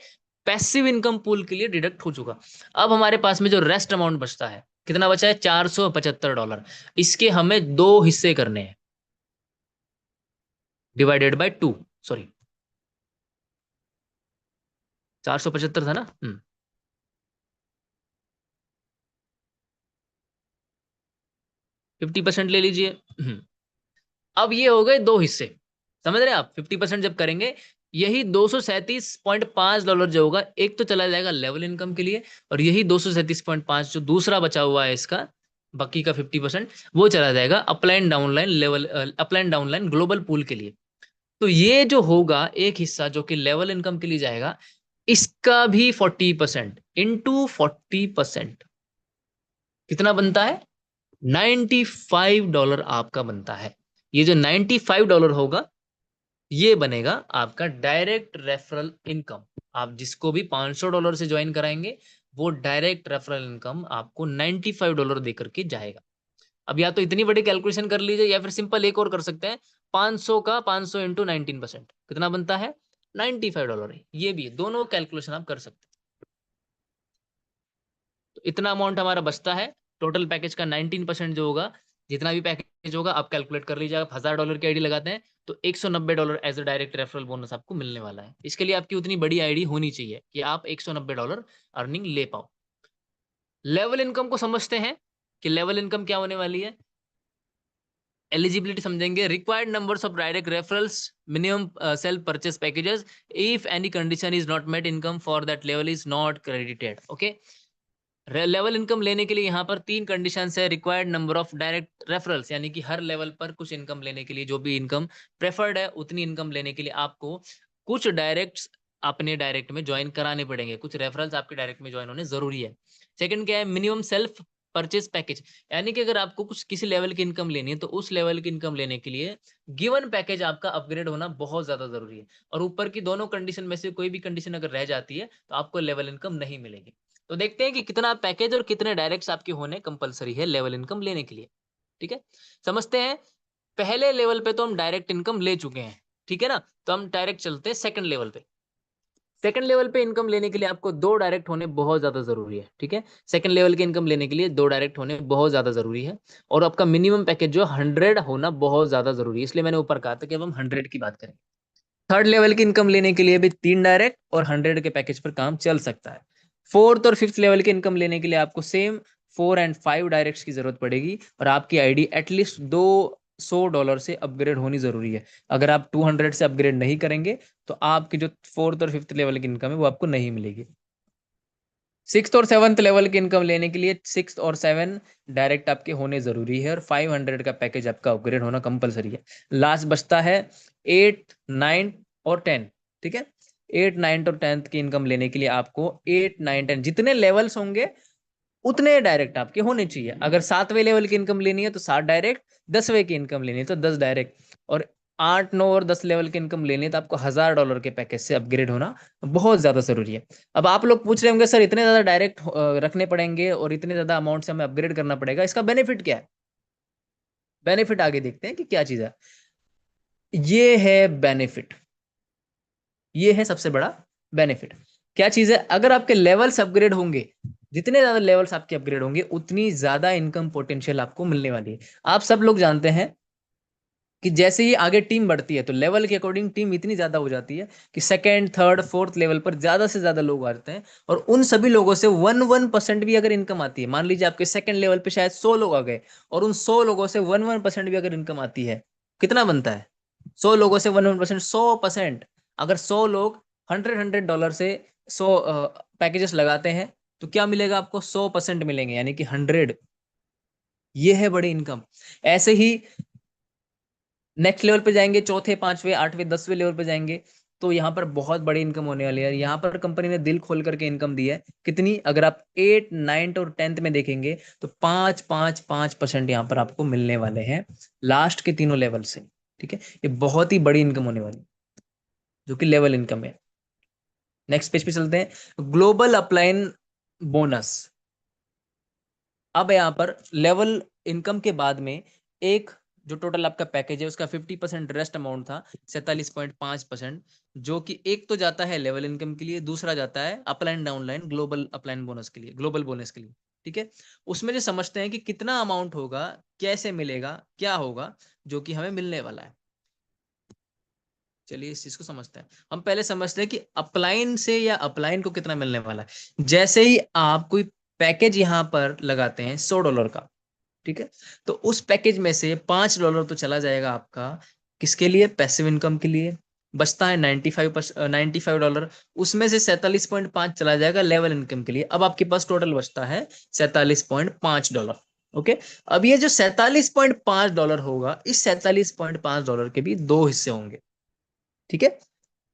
पैसिव इनकम पूल के लिए डिडक्ट हो चुका। अब हमारे पास में जो रेस्ट अमाउंट बचता है, कितना बचा है? $475। इसके हमें दो हिस्से करने हैं, डिवाइडेड बाय 2। सॉरी, 475 था ना। 50% ले लीजिए। अब ये हो गए दो हिस्से, समझ रहे हैं आप? 50% जब करेंगे, यही $237.5 जो होगा, एक तो चला जाएगा लेवल इनकम के लिए, और यही 237.5 जो दूसरा बचा हुआ है इसका, बाकी का 50%, वो चला जाएगा upline downline level, upline downline global pool के लिए। तो ये जो होगा एक हिस्सा जो कि लेवल इनकम के लिए जाएगा, इसका भी 40% इंटू 40% कितना बनता है? $95 आपका बनता है। ये जो $95 होगा, ये बनेगा आपका डायरेक्ट रेफरल इनकम। आप जिसको भी $500 से ज्वाइन कराएंगे, वो डायरेक्ट रेफरल इनकम आपको $95 देकर के जाएगा। अब या तो इतनी बड़ी कैलकुलेशन कर लीजिए, या फिर सिंपल एक और कर सकते हैं। 500 का 500 इंटू 19% कितना बनता है? $95 है। ये भी है, दोनों कैलकुलेशन आप कर सकते हैं। तो इतना अमाउंट हमारा बचता है टोटल पैकेज का। 19% जो होगा, जितना भी पैकेज होगा आप कैलकुलेट कर लीजिए। आप $1000 की आईडी लगाते हैं तो $190 as a direct referral bonus आपको मिलने वाला है। इसके लिए आपकी उतनी बड़ी आईडी होनी चाहिए कि आप $190 अर्निंग ले पाओ। लेवल इनकम को समझते हैं कि लेवल इनकम क्या होने वाली है। एलिजिबिलिटी समझेंगे। Required numbers of direct referrals, minimum self purchase packages, if any condition is not met, income for that level is not credited. Okay, level income लेने के लिए यहाँ पर 3 कंडीशंस है। Required number of direct referrals, यानी कि हर level पर कुछ इनकम लेने के लिए, जो भी इनकम प्रेफर्ड है उतनी इनकम लेने के लिए आपको कुछ डायरेक्ट अपने डायरेक्ट में ज्वाइन कराने पड़ेंगे, कुछ रेफरल्स आपके डायरेक्ट में ज्वाइन होने जरूरी है। सेकंड क्या है? मिनिमम सेल्फ परचेज पैकेज, यानी कि अगर आपको कुछ किसी लेवल की इनकम लेनी है तो उस लेवल की इनकम लेने के लिए गिवन पैकेज आपका अपग्रेड होना बहुत ज्यादा जरूरी है। और ऊपर की दोनों कंडीशन में से कोई भी कंडीशन अगर रह जाती है तो आपको लेवल इनकम नहीं मिलेगी। तो देखते हैं कि कितना पैकेज और कितने डायरेक्ट्स आपके होने कंपलसरी है लेवल इनकम लेने के लिए। ठीक है, समझते हैं। पहले लेवल पे तो हम डायरेक्ट इनकम ले चुके हैं, ठीक है ना। तो हम डायरेक्ट चलते हैं सेकंड लेवल पे। सेकंड लेवल पे इनकम लेने के लिए आपको दो डायरेक्ट होने बहुत ज्यादा जरूरी है। ठीक है, सेकंड लेवल की इनकम लेने के लिए दो डायरेक्ट होने बहुत ज्यादा जरूरी है। और आपका मिनिमम पैकेज जो 100 होना बहुत ज्यादा जरूरी है, इसलिए मैंने ऊपर कहा था कि अब हम 100 की बात करें। थर्ड लेवल की इनकम लेने के लिए भी 3 डायरेक्ट और 100 के पैकेज पर काम चल सकता है। फोर्थ और फिफ्थ लेवल की इनकम लेने के लिए आपको सेम 4 और 5 डायरेक्ट्स की जरूरत पड़ेगी, और आपकी आईडी एटलीस्ट $200 से अपग्रेड होनी जरूरी है। अगर आप 200 से अपग्रेड नहीं करेंगे तो आपकी जो फोर्थ और फिफ्थ लेवल की इनकम है वो आपको नहीं मिलेगी। सिक्स और सेवन्थ लेवल की इनकम लेने के लिए 6 और 7 डायरेक्ट आपके होने जरूरी है, और 500 का पैकेज आपका अपग्रेड होना कंपलसरी है। लास्ट बचता है 8, 9 और 10। ठीक है, 8, 9 और 10 की इनकम लेने के लिए आपको 8, 9, 10 जितने लेवल्स होंगे उतने डायरेक्ट आपके होने चाहिए। अगर 7वें लेवल की इनकम लेनी है तो 7 डायरेक्ट, 10वें की इनकम लेनी है तो 10 डायरेक्ट, और 8, 9 और 10 लेवल की इनकम लेनी है तो आपको $1000 के पैकेज से अपग्रेड होना बहुत ज्यादा जरूरी है। अब आप लोग पूछ रहे होंगे सर इतने ज्यादा डायरेक्ट रखने पड़ेंगे और इतने ज्यादा अमाउंट से हमें अपग्रेड करना पड़ेगा, इसका बेनिफिट क्या है? बेनिफिट आगे देखते हैं कि क्या चीज है। ये है बेनिफिट, ये है सबसे बड़ा बेनिफिट। क्या चीज है? अगर आपके लेवल्स अपग्रेड होंगे, जितने ज्यादा लेवल्स आपके अपग्रेड होंगे उतनी ज्यादा इनकम पोटेंशियल आपको मिलने वाली है। आप सब लोग जानते हैं कि जैसे ही आगे टीम बढ़ती है तो लेवल के अकॉर्डिंग टीम इतनी ज्यादा हो जाती है कि सेकंड, थर्ड, फोर्थ लेवल पर ज्यादा से ज्यादा लोग आते हैं, और उन सभी लोगों से 1% भी अगर इनकम आती है, मान लीजिए आपके सेकंड लेवल पे शायद 100 लोग आ गए, और उन 100 लोगों से 1% भी अगर इनकम आती है, कितना बनता है? 100 लोगों से 1%, 100%। अगर 100 लोग $100 से 100 पैकेजेस लगाते हैं तो क्या मिलेगा आपको? 100% मिलेंगे, यानी कि 100। ये है बड़ी इनकम। ऐसे ही नेक्स्ट लेवल पे जाएंगे, चौथे, पांचवे, आठवें, 10वें लेवल पे जाएंगे, तो यहाँ पर बहुत बड़ी इनकम होने वाली है। यहाँ पर कंपनी ने दिल खोल करके इनकम दी है। कितनी? अगर आप 8, 9 और 10 में देखेंगे तो 5, 5, 5% यहाँ पर आपको मिलने वाले हैं लास्ट के तीनों लेवल से। ठीक है, ये बहुत ही बड़ी इनकम होने वाली है, जो कि लेवल इनकम है। नेक्स्ट पेज पे चलते हैं। Global upline bonus. अब यहाँ पर लेवल इनकम के बाद में एक जो टोटल आपका पैकेज है उसका 50% रेस्ट अमाउंट था 47.5%, जो कि एक तो जाता है लेवल इनकम के लिए, दूसरा जाता है upline downline global upline bonus के लिए, ग्लोबल बोनस के लिए। ठीक है, उसमें जो समझते हैं कि कितना अमाउंट होगा, कैसे मिलेगा, क्या होगा जो कि हमें मिलने वाला है। चलिए इस चीज को समझते हैं। हम पहले समझते हैं कि अपलाइन से या अपलाइन को कितना मिलने वाला है। जैसे ही आप कोई पैकेज यहां पर लगाते हैं $100 का, ठीक है, तो उस पैकेज में से $5 तो चला जाएगा आपका किसके लिए, पैसिव इनकम के लिए। बचता है 95 $95, उसमें से 47.5 चला जाएगा लेवल इनकम के लिए। अब आपके पास टोटल बचता है $47.5। ओके, अब ये जो $47.5 होगा, इस $47.5 के भी दो हिस्से होंगे। ठीक है,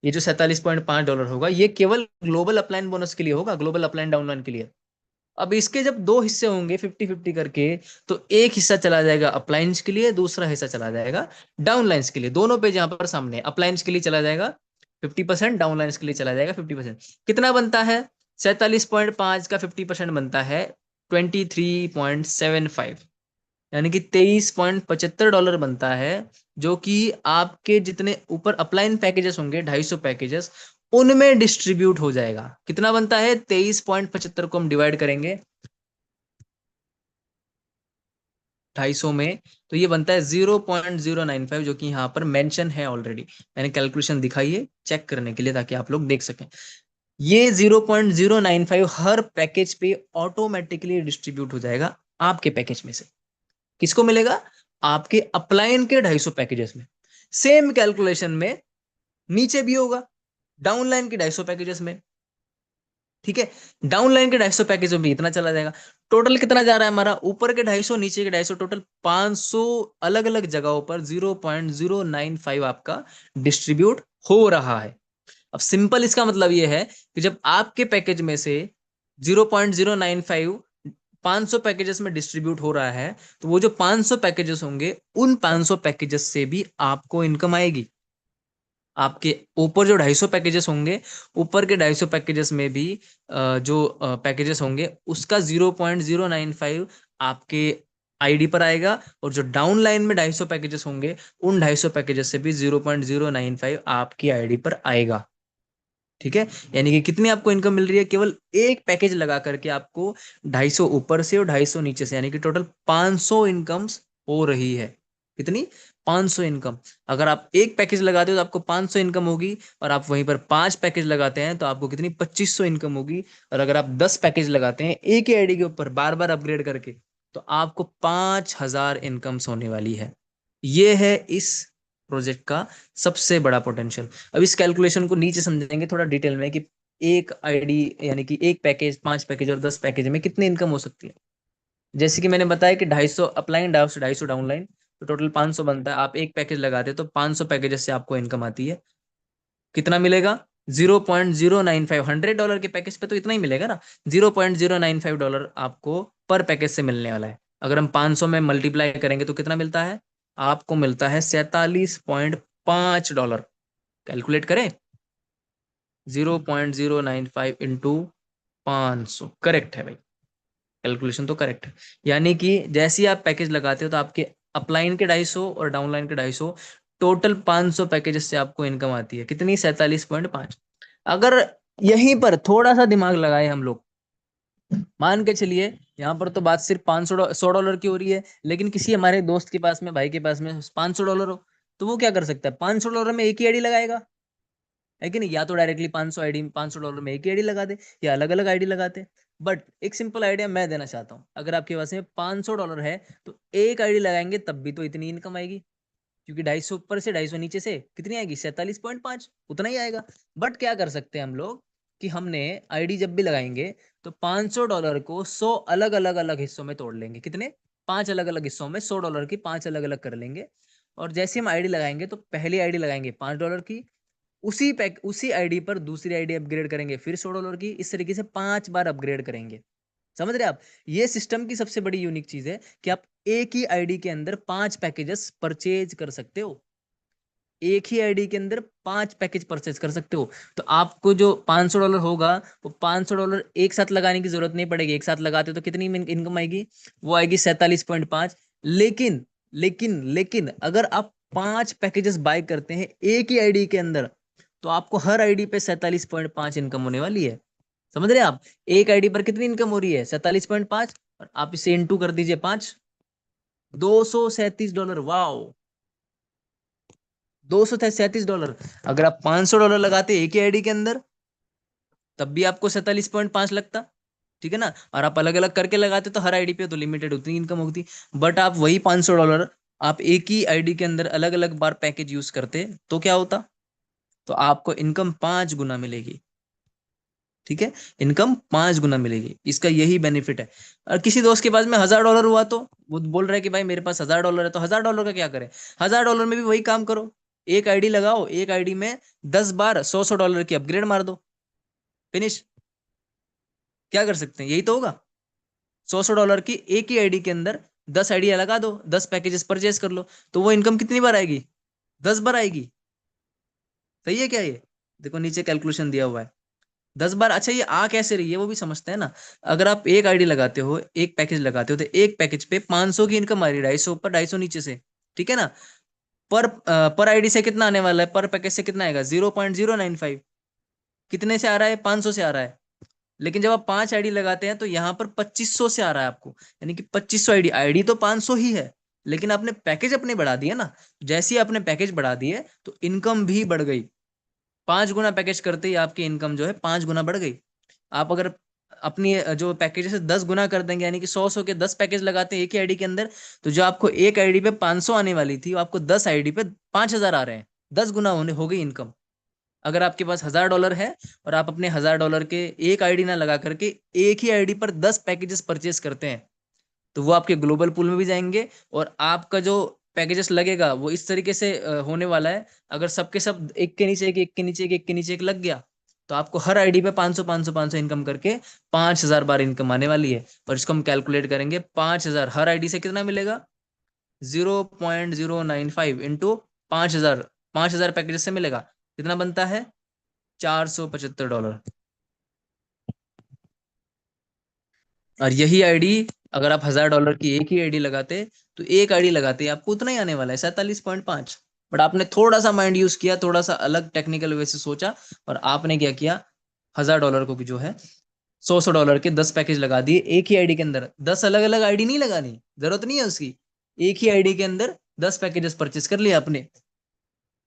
ये जो $47.5 होगा ये केवल ग्लोबल अपलाइन बोनस के लिए होगा, ग्लोबल अपलाइन डाउनलाइन के लिए। अब इसके जब दो हिस्से होंगे 50-50 करके, तो एक हिस्सा चला जाएगा अपलाइंस के लिए, दूसरा हिस्सा चला जाएगा डाउनलाइंस के लिए। दोनों पेज यहाँ पर सामने, अपलाइंस के लिए चला जाएगा 50%, डाउनलाइंस के लिए चला जाएगा 50%। कितना बनता है, 47.5 का 50% बनता है 23.75, यानी कि $23.75 बनता है, जो कि आपके जितने ऊपर अपलाइन पैकेजेस होंगे 250 पैकेजेस, उनमें डिस्ट्रीब्यूट हो जाएगा। कितना बनता है, 23.75 को हम डिवाइड करेंगे 250 में, तो ये बनता है 0.095, जो कि यहाँ पर मेंशन है ऑलरेडी। मैंने कैलकुलेशन दिखाई है चेक करने के लिए ताकि आप लोग देख सकें। ये 0.095 हर पैकेज पे ऑटोमेटिकली डिस्ट्रीब्यूट हो जाएगा आपके पैकेज में से। किसको मिलेगा, आपके अपलाइन के 250 पैकेजेस में। सेम कैलकुलेशन में नीचे भी होगा, डाउनलाइन के 250 पैकेजेस में। ठीक है, डाउनलाइन के 250 पैकेज में भी इतना चला जाएगा। टोटल कितना जा रहा है हमारा, ऊपर के 250 नीचे के 250, टोटल 500 अलग अलग जगहों पर 0.095 आपका डिस्ट्रीब्यूट हो रहा है। अब सिंपल इसका मतलब ये है कि जब आपके पैकेज में से 0.095 500 पैकेजेस में डिस्ट्रीब्यूट हो रहा है, तो वो जो 500 पैकेजेस होंगे, उन 500 पैकेजेस से भी आपको इनकम आएगी। आपके ऊपर जो 250 पैकेजेस होंगे, ऊपर के 250 पैकेजेस में भी जो पैकेजेस होंगे उसका 0.095 आपके आईडी पर आएगा, और जो डाउन लाइन में 250 पैकेजेस होंगे, उन 250 पैकेजेस से भी 0.095 आपकी आईडी पर आएगा। ठीक है, यानी कि कितनी आपको इनकम मिल रही है, केवल एक पैकेज लगा करके आपको 250 ऊपर से और 250 नीचे से, यानी कि टोटल 500 इनकम्स हो रही है। कितनी, 500 इनकम। अगर आप एक पैकेज लगाते हो तो आपको 500 इनकम होगी, और आप वहीं पर 5 पैकेज लगाते हैं तो आपको कितनी, 2500 इनकम होगी। और अगर आप 10 पैकेज लगाते हैं एक ही आईडी के ऊपर बार बार अपग्रेड करके, तो आपको 5000 इनकम्स होने वाली है। ये है इस प्रोजेक्ट का सबसे बड़ा पोटेंशियल। अब इस कैलकुलेशन को नीचे समझेंगे थोड़ा डिटेल में कि एक आईडी यानी कि एक पैकेज, 5 पैकेज और 10 पैकेज में कितनी इनकम हो सकती है। जैसे कि मैंने बताया कि 250 अपलाइन, 250 डाउनलाइन, तो टोटल 500 बनता है। आप एक पैकेज लगाते हैं तो 500 पैकेजेस से आपको इनकम आती है। कितना मिलेगा, 0.095, $100 के पैकेज पे तो इतना ही मिलेगा ना। $0.095 आपको पर पैकेज से मिलने वाला है। अगर हम 500 में मल्टीप्लाई करेंगे तो कितना मिलता है, आपको मिलता है $47.5। कैलकुलेट करें, 0.095 इंटू 500, करेक्ट है भाई, कैलकुलेशन तो करेक्ट है। यानी कि जैसे ही आप पैकेज लगाते हो तो आपके अपलाइन के 250 और डाउनलाइन के 250, टोटल 500 पैकेजेस से आपको इनकम आती है। कितनी, 47.5। अगर यहीं पर थोड़ा सा दिमाग लगाए हम लोग, मान के चलिए यहाँ पर तो बात सिर्फ 500 $100 की हो रही है, लेकिन किसी हमारे दोस्त के पास में, भाई के पास में $500 हो, तो वो क्या कर सकता है, $500 में एक ही आईडी लगाएगा, है कि नहीं। या तो डायरेक्टली 500 आईडी, $500 में एक ही आईडी लगा दे, या अलग अलग आईडी लगाते। बट एक सिंपल आइडिया मैं देना चाहता हूँ, अगर आपके पास में $500 है, तो एक आईडी लगाएंगे तब भी तो इतनी इनकम आएगी, क्योंकि 250 ऊपर से 250 नीचे से कितनी आएगी, 47.5, उतना ही आएगा। बट क्या कर सकते हैं हम लोग कि हमने आईडी जब भी लगाएंगे तो $500 को 100 अलग अलग अलग हिस्सों में तोड़ लेंगे। कितने, 5 अलग अलग हिस्सों में $100 की 5 अलग अलग कर लेंगे। और जैसे हम आईडी लगाएंगे तो पहली आईडी लगाएंगे $5 की, उसी आईडी पर दूसरी आईडी अपग्रेड करेंगे फिर $100 की, इस तरीके से 5 बार अपग्रेड करेंगे। समझ रहे आप, ये सिस्टम की सबसे बड़ी यूनिक चीज है कि आप एक ही आईडी के अंदर 5 पैकेजेस परचेज कर सकते हो। एक ही आईडी के अंदर 5 पैकेज परचेज कर सकते हो। तो आपको जो $500 होगा, वो $500 एक साथ लगाने की जरूरत नहीं पड़ेगी। एक साथ लगाते हो तो कितनी इनकम आएगी? वो आएगी 47.5। लेकिन लेकिन अगर आप 5 पैकेजेस बाय करते हैं एक ही आईडी के अंदर, तो आपको हर आईडी पे 47.5 इनकम होने वाली है। समझ रहे हैं आप? एक आईडी पर कितनी इनकम हो रही है? 47.5, और आप इसे इंटू कर दीजिए 5, $237। वाओ, $237। अगर आप $500 लगाते एक ही आईडी के अंदर, तब भी आपको 47.5 लगता। ठीक है ना? और आप अलग अलग करके लगाते तो हर आईडी पे तो लिमिटेड उतनी इनकम होती। बट आप वही $500 आप एक ही आईडी के अंदर अलग अलग बार पैकेज यूज करते तो क्या होता? तो आपको इनकम 5 गुना मिलेगी। ठीक है? इनकम 5 गुना मिलेगी, इसका यही बेनिफिट है। और किसी दोस्त के पास में $1000 हुआ, तो वो बोल रहा है कि भाई मेरे पास $1000 है, तो $1000 का क्या करें? $1000 में भी वही काम करो, एक आईडी लगाओ, एक आईडी में 10 बार $100 की अपग्रेड मार दो, फिनिश। क्या कर सकते हैं? यही तो होगा। $100 की एक ही आईडी के अंदर 10 आइडिया लगा दो, 10 पैकेजेस परचेज कर लो, तो वो इनकम कितनी बार आएगी? 10 बार आएगी। सही है क्या ये? देखो नीचे कैलकुलेशन दिया हुआ है, 10 बार। अच्छा, ये आ कैसे रही है वो भी समझते हैं ना। अगर आप एक आईडी लगाते हो, एक पैकेज लगाते हो, तो एक पैकेज पे 500 की इनकम आ रही है, 250 ऊपर 250 नीचे से। ठीक है ना? पर आईडी से कितना आने वाला है? पर पैकेज से कितना आएगा? 0.095। कितने से आ रहा है? 500 से आ रहा है। लेकिन जब आप 5 आईडी लगाते हैं तो यहाँ पर 2500 से आ रहा है आपको, यानी कि 2500 आईडी। आईडी तो 500 ही है, लेकिन आपने पैकेज अपने बढ़ा दिए ना। जैसे ही आपने पैकेज बढ़ा दिए तो इनकम भी बढ़ गई। 5 गुना पैकेज करते ही आपकी इनकम जो है 5 गुना बढ़ गई। आप अगर अपनी जो पैकेज है 10 गुना कर देंगे, यानी कि 100 के 10 पैकेज लगाते हैं एक ही आईडी के अंदर, तो जो आपको एक आईडी पे 500 आने वाली थी, वो आपको 10 आईडी पे 5000 आ रहे हैं। 10 गुना होने हो गई इनकम। अगर आपके पास $1000 है और आप अपने $1000 के एक आईडी ना लगा करके एक ही आईडी पर 10 पैकेजेस परचेज करते हैं, तो वो आपके ग्लोबल पूल में भी जाएंगे। और आपका जो पैकेजेस लगेगा वो इस तरीके से होने वाला है। अगर सबके सब एक के नीचे एक, एक के नीचे एक, एक के नीचे एक लग गया, तो आपको हर आईडी पे 500 500 500 इनकम करके 5000 बार इनकम आने वाली है। और इसको हम कैलकुलेट करेंगे, 5000 हर आईडी से कितना मिलेगा? 0.095 इंटू 5000, 5000 पैकेज से मिलेगा, कितना बनता है? $475। और यही आईडी, अगर आप $1000 की एक ही आईडी लगाते, तो एक आईडी लगाते आपको उतना ही आने वाला है, 47.5। बट आपने थोड़ा सा माइंड यूज किया, थोड़ा सा अलग टेक्निकल वे से सोचा, और आपने क्या किया? $1000 को भी जो है 100 100 डॉलर के 10 पैकेज लगा दिए एक ही आईडी के अंदर। 10 अलग अलग आईडी नहीं लगानी, जरूरत नहीं है उसकी। एक ही आईडी के अंदर 10 पैकेजेस परचेस कर लिया आपने,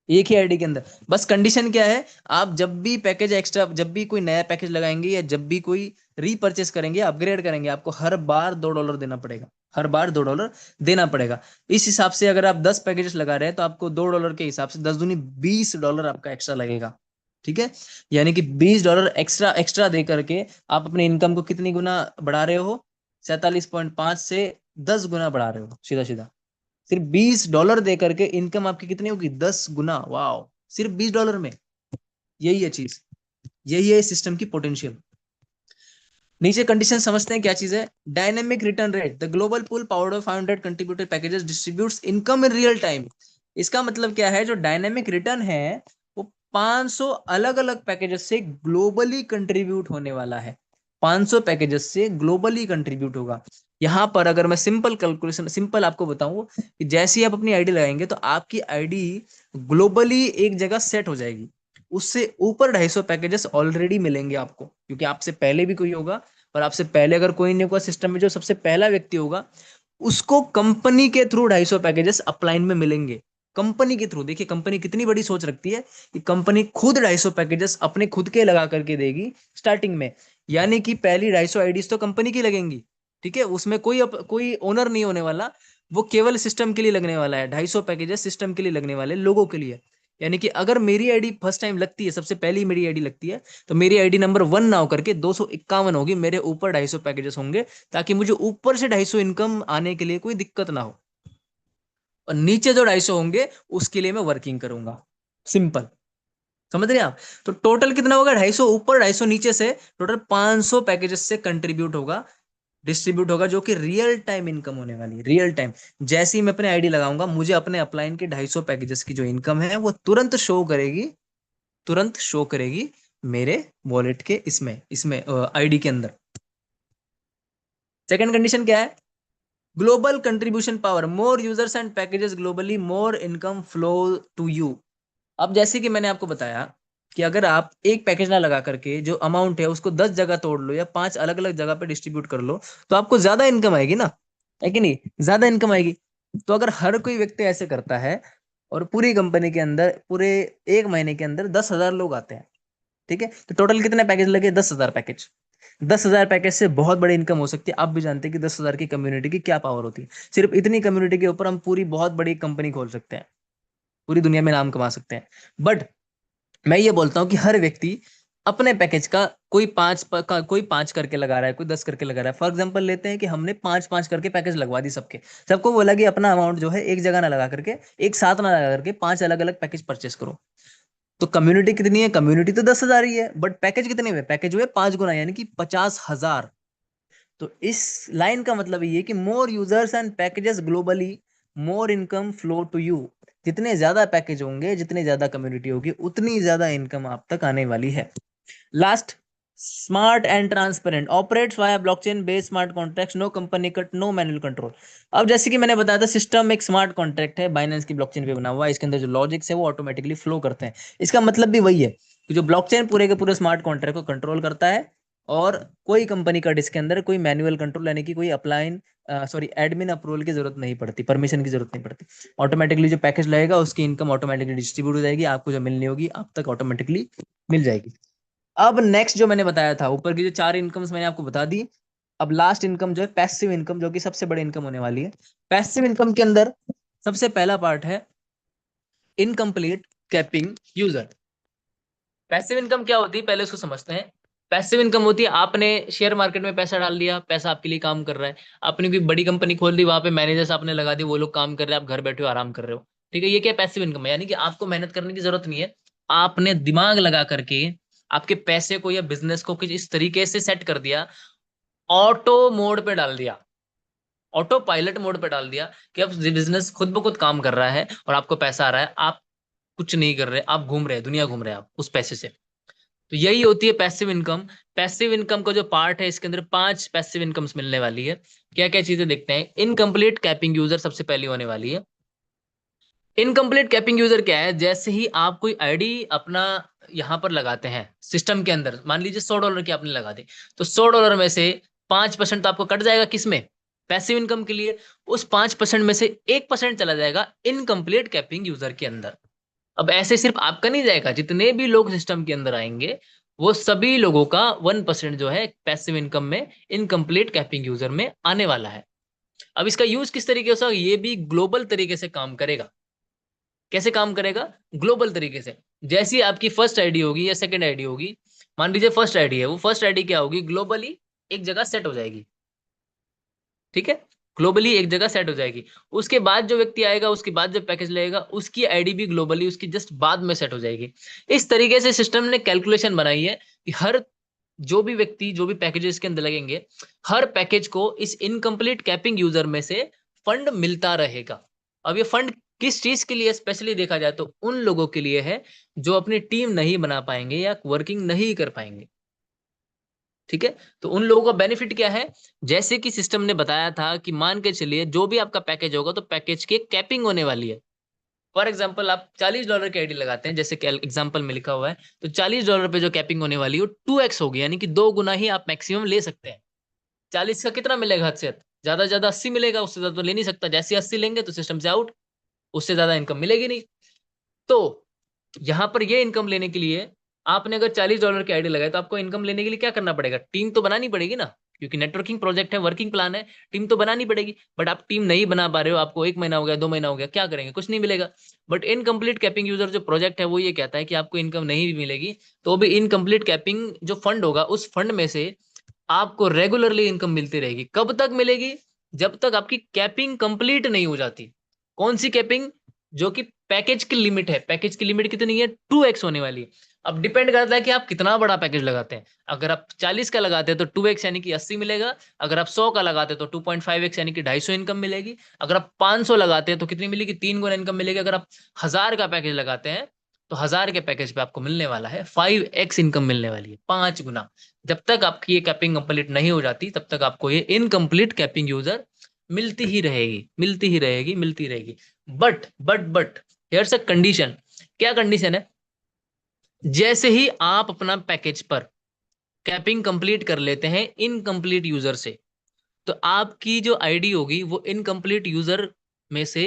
एक ही आईडी के अंदर। बस कंडीशन क्या है? आप जब भी पैकेज एक्स्ट्रा, जब भी कोई नया पैकेज लगाएंगे या जब भी कोई रीपरचेस करेंगे, अपग्रेड करेंगे, आपको हर बार $2 देना पड़ेगा। हर बार $2 देना पड़ेगा। इस हिसाब से अगर आप 10 पैकेजेस लगा रहे हैं, तो आपको $2 के हिसाब से 10 दूनी $20 आपका एक्स्ट्रा लगेगा। ठीक है? यानी कि $20 एक्स्ट्रा एक्स्ट्रा दे करके आप अपने इनकम को कितनी गुना बढ़ा रहे हो? 47.5 से 10 गुना बढ़ा रहे हो, सीधा सीधा। सिर्फ $20 दे करके इनकम आपकी कितनी होगी? 10 गुना। वाओ, सिर्फ $20 में। यही है चीज, यही है सिस्टम की पोटेंशियल। नीचे कंडीशन समझते हैं क्या चीज है। Dynamic return rate, the global pool powered of 500 contributed packages distributes income in real time. इसका मतलब क्या है? जो डायनेमिक रिटर्न है, वो 500 अलग अलग पैकेजेस से ग्लोबली कंट्रीब्यूट होने वाला है। 500 पैकेजेस से ग्लोबली कंट्रीब्यूट होगा। यहां पर अगर मैं सिंपल कैलकुलेशन, सिंपल आपको बताऊं, कि जैसे ही आप अपनी आईडी लगाएंगे, तो आपकी आईडी ग्लोबली एक जगह सेट हो जाएगी। उससे ऊपर 250 पैकेजेस ऑलरेडी मिलेंगे आपको, क्योंकि आपसे पहले भी कोई होगा। और आपसे पहले अगर कोई नहीं होगा सिस्टम में, जो सबसे पहला व्यक्ति होगा, उसको कंपनी के थ्रू 250 पैकेजेस अपलाइन में मिलेंगे। कंपनी के थ्रू, देखिए कंपनी कितनी बड़ी सोच रखती है, कि कंपनी खुद 250 पैकेजेस अपने खुद के लगा करके देगी स्टार्टिंग में। यानी कि पहली 250 आईडीज तो कंपनी की लगेंगी। ठीक है? उसमें कोई ओनर नहीं होने वाला। वो केवल सिस्टम के लिए लगने वाला है। 250 पैकेजेस सिस्टम के लिए लगने वाले, लोगों के लिए। यानी कि अगर मेरी आईडी फर्स्ट टाइम लगती है, सबसे पहली मेरी आईडी लगती है, तो मेरी आईडी नंबर 1 ना होकर के 251 होगी। मेरे ऊपर 250 पैकेजेस होंगे, ताकि मुझे ऊपर से 250 इनकम आने के लिए कोई दिक्कत ना हो। और नीचे जो 250 होंगे, उसके लिए मैं वर्किंग करूंगा। सिंपल। समझ रहे हैं आप? तो टोटल कितना होगा? 250 ऊपर 250 नीचे से, टोटल 500 पैकेजेस से कंट्रीब्यूट होगा डिस्ट्रीब्यूट होगा, जो कि रियल टाइम इनकम होने वाली है, रियल टाइम। जैसे ही मैं अपने आईडी लगाऊंगा, मुझे अपने अपलाइन के 250 पैकेजेस की जो इनकम है वो तुरंत शो करेगी, तुरंत शो करेगी मेरे वॉलेट के इसमें इसमें आईडी के अंदर। सेकंड कंडीशन क्या है? Global contribution power, more users and packages globally, more income flow to you. अब जैसे कि मैंने आपको बताया कि अगर आप एक पैकेज ना लगा करके जो अमाउंट है उसको 10 जगह तोड़ लो या 5 अलग अलग जगह पे डिस्ट्रीब्यूट कर लो, तो आपको ज्यादा इनकम आएगी ना, है कि नहीं? ज्यादा इनकम आएगी। तो अगर हर कोई व्यक्ति ऐसे करता है और पूरी कंपनी के अंदर पूरे एक महीने के अंदर 10,000 लोग आते हैं, ठीक है, तो टोटल कितने पैकेज लगे? 10,000 पैकेज। 10,000 पैकेज से बहुत बड़ी इनकम हो सकती है। आप भी जानते हैं कि 10,000 की कम्युनिटी की क्या पावर होती है। सिर्फ इतनी कम्युनिटी के ऊपर हम पूरी बहुत बड़ी कंपनी खोल सकते हैं, पूरी दुनिया में नाम कमा सकते हैं। बट मैं ये बोलता हूँ कि हर व्यक्ति अपने पैकेज का कोई पांच करके लगा रहा है, कोई 10 करके लगा रहा है। फॉर एग्जांपल लेते हैं कि हमने पांच पांच करके पैकेज लगवा दी सबके, सबको बोला कि अपना अमाउंट जो है एक जगह ना लगा करके, एक साथ ना लगा करके 5 अलग अलग पैकेज परचेस करो। तो कम्युनिटी कितनी है? कम्युनिटी तो 10,000 ही है, बट पैकेज कितने हुए? पैकेज हुए 5 गुना, यानी कि 50,000। तो इस लाइन का मतलब ये है कि more users and packages globally, more income flow to you. जितने ज्यादा पैकेज होंगे, जितनी ज्यादा कम्युनिटी होगी, उतनी ज्यादा इनकम आप तक आने वाली है। Last, smart and transparent, operates via blockchain based smart contracts, no company cut, no manual control. अब जैसे कि मैंने बताया था, सिस्टम एक स्मार्ट कॉन्ट्रैक्ट है, बाइनेंस की ब्लॉकचेन पे बना हुआ है। इसके अंदर जो लॉजिक्स है वो ऑटोमेटिकली फ्लो करते हैं। इसका मतलब भी वही है कि जो ब्लॉकचेन पूरे के पूरे स्मार्ट कॉन्ट्रैक्ट को कंट्रोल करता है, और कोई कंपनी कट इसके अंदर कोई मैनुअल कंट्रोल, यानी कि कोई अपलाइन सॉरी एडमिन अप्रूवल की जरूरत नहीं पड़ती, परमिशन की जरूरत नहीं पड़ती। ऑटोमेटिकली जो पैकेज लगेगा उसकी इनकम ऑटोमेटिकली डिस्ट्रीब्यूट हो जाएगी, आपको जो मिलनी होगी आप तक ऑटोमेटिकली मिल जाएगी। अब नेक्स्ट जो मैंने बताया था, ऊपर की जो 4 इनकम्स मैंने आपको बता दी। अब लास्ट इनकम जो है पैसिव इनकम, जो कि सबसे बड़ी इनकम होने वाली है। पैसिव इनकम के अंदर सबसे पहला पार्ट है incomplete capping user. Passive income क्या होती है, पहले उसको समझते हैं। पैसिव इनकम होती है, आपने शेयर मार्केट में पैसा डाल दिया, पैसा आपके लिए काम कर रहा है। आपने कोई बड़ी कंपनी खोल दी, वहां पे मैनेजर्स आपने लगा दिए, वो लोग काम कर रहे हैं, आप घर बैठे हो आराम कर रहे हो। ठीक है, ये क्या पैसिव इनकम है? यानी कि आपको मेहनत करने की जरूरत नहीं है। आपने दिमाग लगा करके आपके पैसे को या बिजनेस को कुछ इस तरीके से सेट कर दिया, ऑटो मोड पे डाल दिया, ऑटो पायलट मोड पे डाल दिया कि अब बिजनेस खुद ब खुद काम कर रहा है और आपको पैसा आ रहा है। आप कुछ नहीं कर रहे, आप घूम रहे हैं, दुनिया घूम रहे हैं आप उस पैसे से। तो यही होती है पैसिव इनकम। पैसिव इनकम का जो पार्ट है, इसके अंदर 5 पैसिव इनकम्स मिलने वाली है। क्या क्या चीजें देखते हैं? इनकम्प्लीट कैपिंग यूजर सबसे पहली होने वाली है। इनकम्प्लीट कैपिंग यूजर क्या है? जैसे ही आप कोई आईडी अपना यहां पर लगाते हैं सिस्टम के अंदर, मान लीजिए $100 की आपने लगा दी, तो $100 में से 5% तो आपको कट जाएगा, किसमें? पैसिव इनकम के लिए। उस 5% में से 1% चला जाएगा इनकम्प्लीट कैपिंग यूजर के अंदर। अब ऐसे सिर्फ आपका नहीं जाएगा, जितने भी लोग सिस्टम के अंदर आएंगे वो सभी लोगों का 1% जो है पैसिव इनकम में इनकम्प्लीट कैपिंग यूजर में आने वाला है। अब इसका यूज किस तरीके से? ये भी ग्लोबल तरीके से काम करेगा। कैसे काम करेगा? ग्लोबल तरीके से। जैसी आपकी फर्स्ट आईडी होगी या सेकंड आईडी होगी, मान लीजिए फर्स्ट आईडी है, वो फर्स्ट आईडी क्या होगी? ग्लोबली एक जगह सेट हो जाएगी। ठीक है, ग्लोबली एक जगह सेट हो जाएगी। उसके बाद जो व्यक्ति आएगा, उसके बाद जो पैकेज लेगा, उसकी आईडी भी ग्लोबली उसकी जस्ट बाद में सेट हो जाएगी। इस तरीके से सिस्टम ने कैलकुलेशन बनाई है कि हर जो भी व्यक्ति, जो भी पैकेजेस के अंदर लगेंगे, हर पैकेज को इस इनकम्प्लीट कैपिंग यूजर में से फंड मिलता रहेगा। अब ये फंड किस चीज के लिए स्पेशली देखा जाए तो उन लोगों के लिए है जो अपनी टीम नहीं बना पाएंगे या वर्किंग नहीं कर पाएंगे। ठीक है, तो उन लोगों का बेनिफिट क्या है? जैसे कि सिस्टम ने बताया था कि मान के चलिए जो भी आपका पैकेज होगा तो पैकेज की कैपिंग होने वाली है। फॉर एग्जाम्पल आप $40 की आईडी लगाते हैं, जैसे एग्जाम्पल में लिखा हुआ है, तो $40 पे जो कैपिंग होने वाली है वो 2x होगी, यानी कि 2 गुना ही आप मैक्सिमम ले सकते हैं। 40 का कितना मिलेगा? हद से ज्यादा से ज्यादा 80 मिलेगा, उससे ज्यादा तो ले नहीं सकता। जैसे 80 लेंगे तो सिस्टम से आउट, उससे ज्यादा इनकम मिलेगी नहीं। तो यहां पर ये इनकम लेने के लिए आपने अगर $40 की आईडी लगाई, तो आपको इनकम लेने के लिए क्या करना पड़ेगा? टीम तो बनानी पड़ेगी ना, क्योंकि नेटवर्किंग प्रोजेक्ट है, वर्किंग प्लान है, टीम तो बनानी पड़ेगी। बट आप टीम नहीं बना पा रहे हो, आपको 1 महीना हो गया, 2 महीना हो गया, क्या करेंगे? कुछ नहीं मिलेगा। बट इनकम्प्लीट कैपिंग यूजर जो प्रोजेक्ट है वो ये कहता है कि आपको इनकम नहीं भी मिलेगी तो भी इनकम्प्लीट कैपिंग जो फंड होगा, उस फंड में से आपको रेगुलरली इनकम मिलती रहेगी। कब तक मिलेगी? जब तक आपकी कैपिंग कंप्लीट नहीं हो जाती। कौन सी कैपिंग? जो कि पैकेज की लिमिट है। पैकेज की लिमिट कितनी है? 2x होने वाली है। अब डिपेंड करता है कि आप कितना बड़ा पैकेज लगाते हैं। अगर आप 40 का लगाते हैं तो 2x यानी कि 80 मिलेगा। अगर आप 100 का लगाते हैं तो 2.5x यानी कि 250 इनकम मिलेगी। अगर आप 500 लगाते हैं तो कितनी मिलेगी? 3 गुना इनकम मिलेगी। अगर आप 1000 का पैकेज लगाते हैं तो 1000 के पैकेज पे आपको मिलने वाला है 5x इनकम मिलने वाली है, 5 गुना। जब तक आपकी ये कैपिंग कंप्लीट नहीं हो जाती तब तक आपको ये इनकम्प्लीट कैपिंग यूजर मिलती ही रहेगी, मिलती ही रहेगी, मिलती रहेगी। But here's a condition. क्या कंडीशन है? जैसे ही आप अपना पैकेज पर कैपिंग कंप्लीट कर लेते हैं इनकम्प्लीट यूजर से, तो आपकी जो आईडी होगी वो इनकम्प्लीट यूजर में से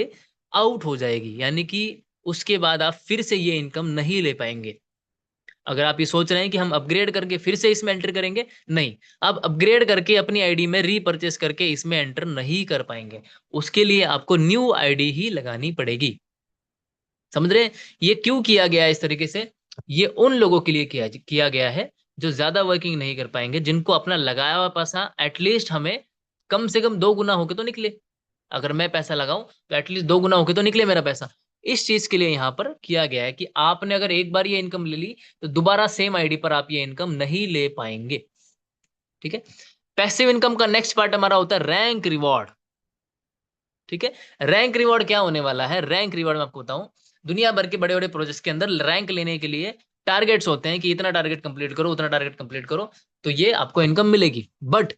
आउट हो जाएगी, यानी कि उसके बाद आप फिर से ये इनकम नहीं ले पाएंगे। अगर आप ये सोच रहे हैं कि हम अपग्रेड करके फिर से इसमें एंटर करेंगे, नहीं। आप अपग्रेड करके अपनी आईडी में रीपरचेस करके इसमें एंटर नहीं कर पाएंगे। उसके लिए आपको न्यू आईडी ही लगानी पड़ेगी। समझ रहे हैं? ये क्यों किया गया है इस तरीके से? ये उन लोगों के लिए किया गया है जो ज्यादा वर्किंग नहीं कर पाएंगे, जिनको अपना लगाया हुआ पैसा एटलीस्ट हमें कम से कम 2 गुना होके तो निकले। अगर मैं पैसा लगाऊं तो एटलीस्ट 2 गुना होके तो निकले मेरा पैसा। इस चीज के लिए यहाँ पर किया गया है कि आपने अगर एक बार ये इनकम ले ली तो दोबारा सेम आईडी पर आप ये इनकम नहीं ले पाएंगे। ठीक है। पैसिव इनकम का नेक्स्ट पार्ट हमारा होता है रैंक रिवॉर्ड। ठीक है। रैंक रिवॉर्ड क्या होने वाला है? रैंक रिवॉर्ड में आपको बताऊं, दुनिया भर के बड़े बड़े प्रोजेक्ट्स के अंदर रैंक लेने के लिए टारगेट्स होते हैं कि इतना टारगेट कंप्लीट करो, उतना टारगेट कंप्लीट करो, तो ये आपको इनकम मिलेगी। बट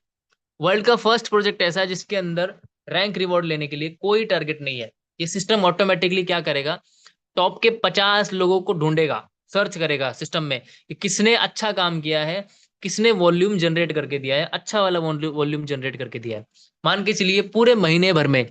वर्ल्ड का फर्स्ट प्रोजेक्ट ऐसा है जिसके अंदर रैंक रिवॉर्ड लेने के लिए कोई टारगेट नहीं है। ये सिस्टम ऑटोमेटिकली क्या करेगा? टॉप के 50 लोगों को ढूंढेगा, सर्च करेगा सिस्टम में कि किसने अच्छा काम किया है, किसने वॉल्यूम जनरेट करके दिया है, अच्छा वाला वॉल्यूम जनरेट करके दिया है। मान के चलिए पूरे महीने भर में,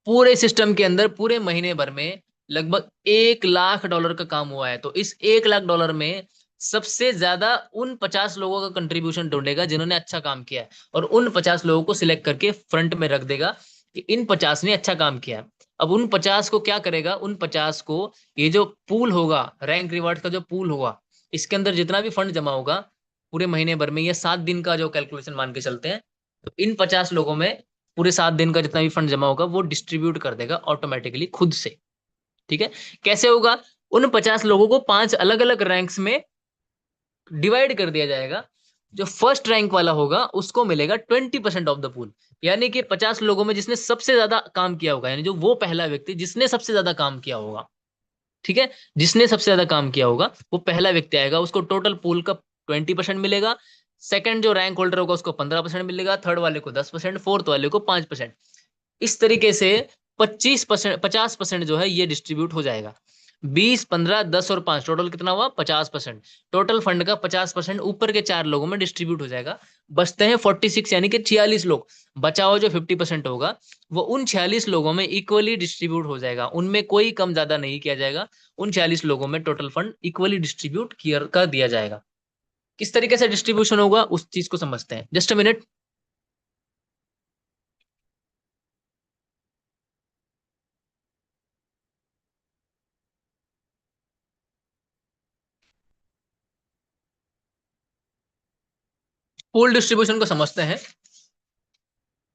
पूरे सिस्टम के अंदर पूरे महीने भर में लगभग $1 लाख का काम हुआ है, तो इस $1 लाख में सबसे ज्यादा उन 50 लोगों का कंट्रीब्यूशन ढूंढेगा जिन्होंने अच्छा काम किया है, और उन 50 लोगों को सिलेक्ट करके फ्रंट में रख देगा कि इन 50 ने अच्छा काम किया है। अब उन 50 को क्या करेगा? उन 50 को ये जो पूल होगा, रैंक रिवार्ड का जो पूल होगा, इसके अंदर जितना भी फंड जमा होगा पूरे महीने भर में, या 7 दिन का जो कैलकुलेशन मान के चलते हैं, तो इन 50 लोगों में पूरे 7 दिन का जितना भी फंड जमा होगा वो डिस्ट्रीब्यूट कर देगा ऑटोमेटिकली खुद से। ठीक है। कैसे होगा? उन 50 लोगों को 5 अलग अलग रैंक्स में डिवाइड कर दिया जाएगा। जो फर्स्ट रैंक वाला होगा उसको मिलेगा 20% ऑफ द पूल, यानी कि 50 लोगों में जिसने सबसे ज्यादा काम किया होगा, यानी जो वो पहला व्यक्ति जिसने सबसे ज्यादा काम किया होगा, ठीक है, जिसने सबसे ज्यादा काम किया होगा वो पहला व्यक्ति आएगा, उसको टोटल पूल का 20% मिलेगा। सेकंड जो रैंक होल्डर होगा उसको 15% मिलेगा, थर्ड वाले को 10%, फोर्थ वाले को 5%। इस तरीके से 25%, 50% जो है ये डिस्ट्रीब्यूट हो जाएगा। 20, 15, 10 और 5 टोटल कितना हुआ? 50%। टोटल फंड का 50% ऊपर के 4 लोगों में डिस्ट्रीब्यूट हो जाएगा। बचते हैं 46 यानी कि 46 लोग। बचा हुआ जो 50% होगा वो उन 46 लोगों में इक्वली डिस्ट्रीब्यूट हो जाएगा, उनमें कोई कम ज्यादा नहीं किया जाएगा। उन 46 लोगों में टोटल फंड इक्वली डिस्ट्रीब्यूट कर दिया जाएगा। किस तरीके से डिस्ट्रीब्यूशन होगा उस चीज को समझते हैं। Just a minute. Pool distribution को समझते हैं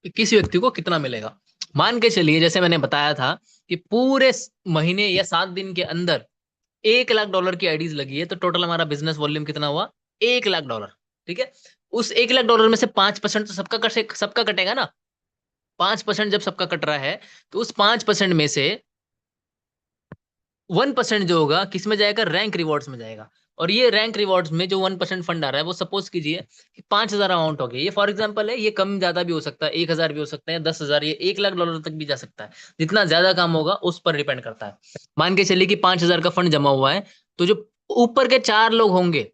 कि किस व्यक्ति को कितना मिलेगा। मान के चलिए जैसे मैंने बताया था कि पूरे महीने या 7 दिन के अंदर $1 लाख की आईडीज लगी है, तो टोटल हमारा बिजनेस वॉल्यूम कितना हुआ? $1 लाख। ठीक है। उस $1 लाख में से 5% तो सबका कटेगा ना। 5% जब सबका कट रहा है तो उस 5% में से 1% जो होगा किस में जाएगा? रैंक रिवॉर्ड्स में जाएगा। और ये रैंक रिवॉर्ड्स में जो 1% फंड आ रहा है वो सपोज कीजिए कि 5,000 अमाउंट हो गया, ये फॉर एग्जांपल है, ये कम ज्यादा भी हो सकता है, 1,000 भी हो सकता है, 10,000, ये $1 लाख तक भी जा सकता है। जितना ज्यादा काम होगा उस पर डिपेंड करता है। मान के चलिए कि 5,000 का फंड जमा हुआ है, तो जो ऊपर के 4 लोग होंगे,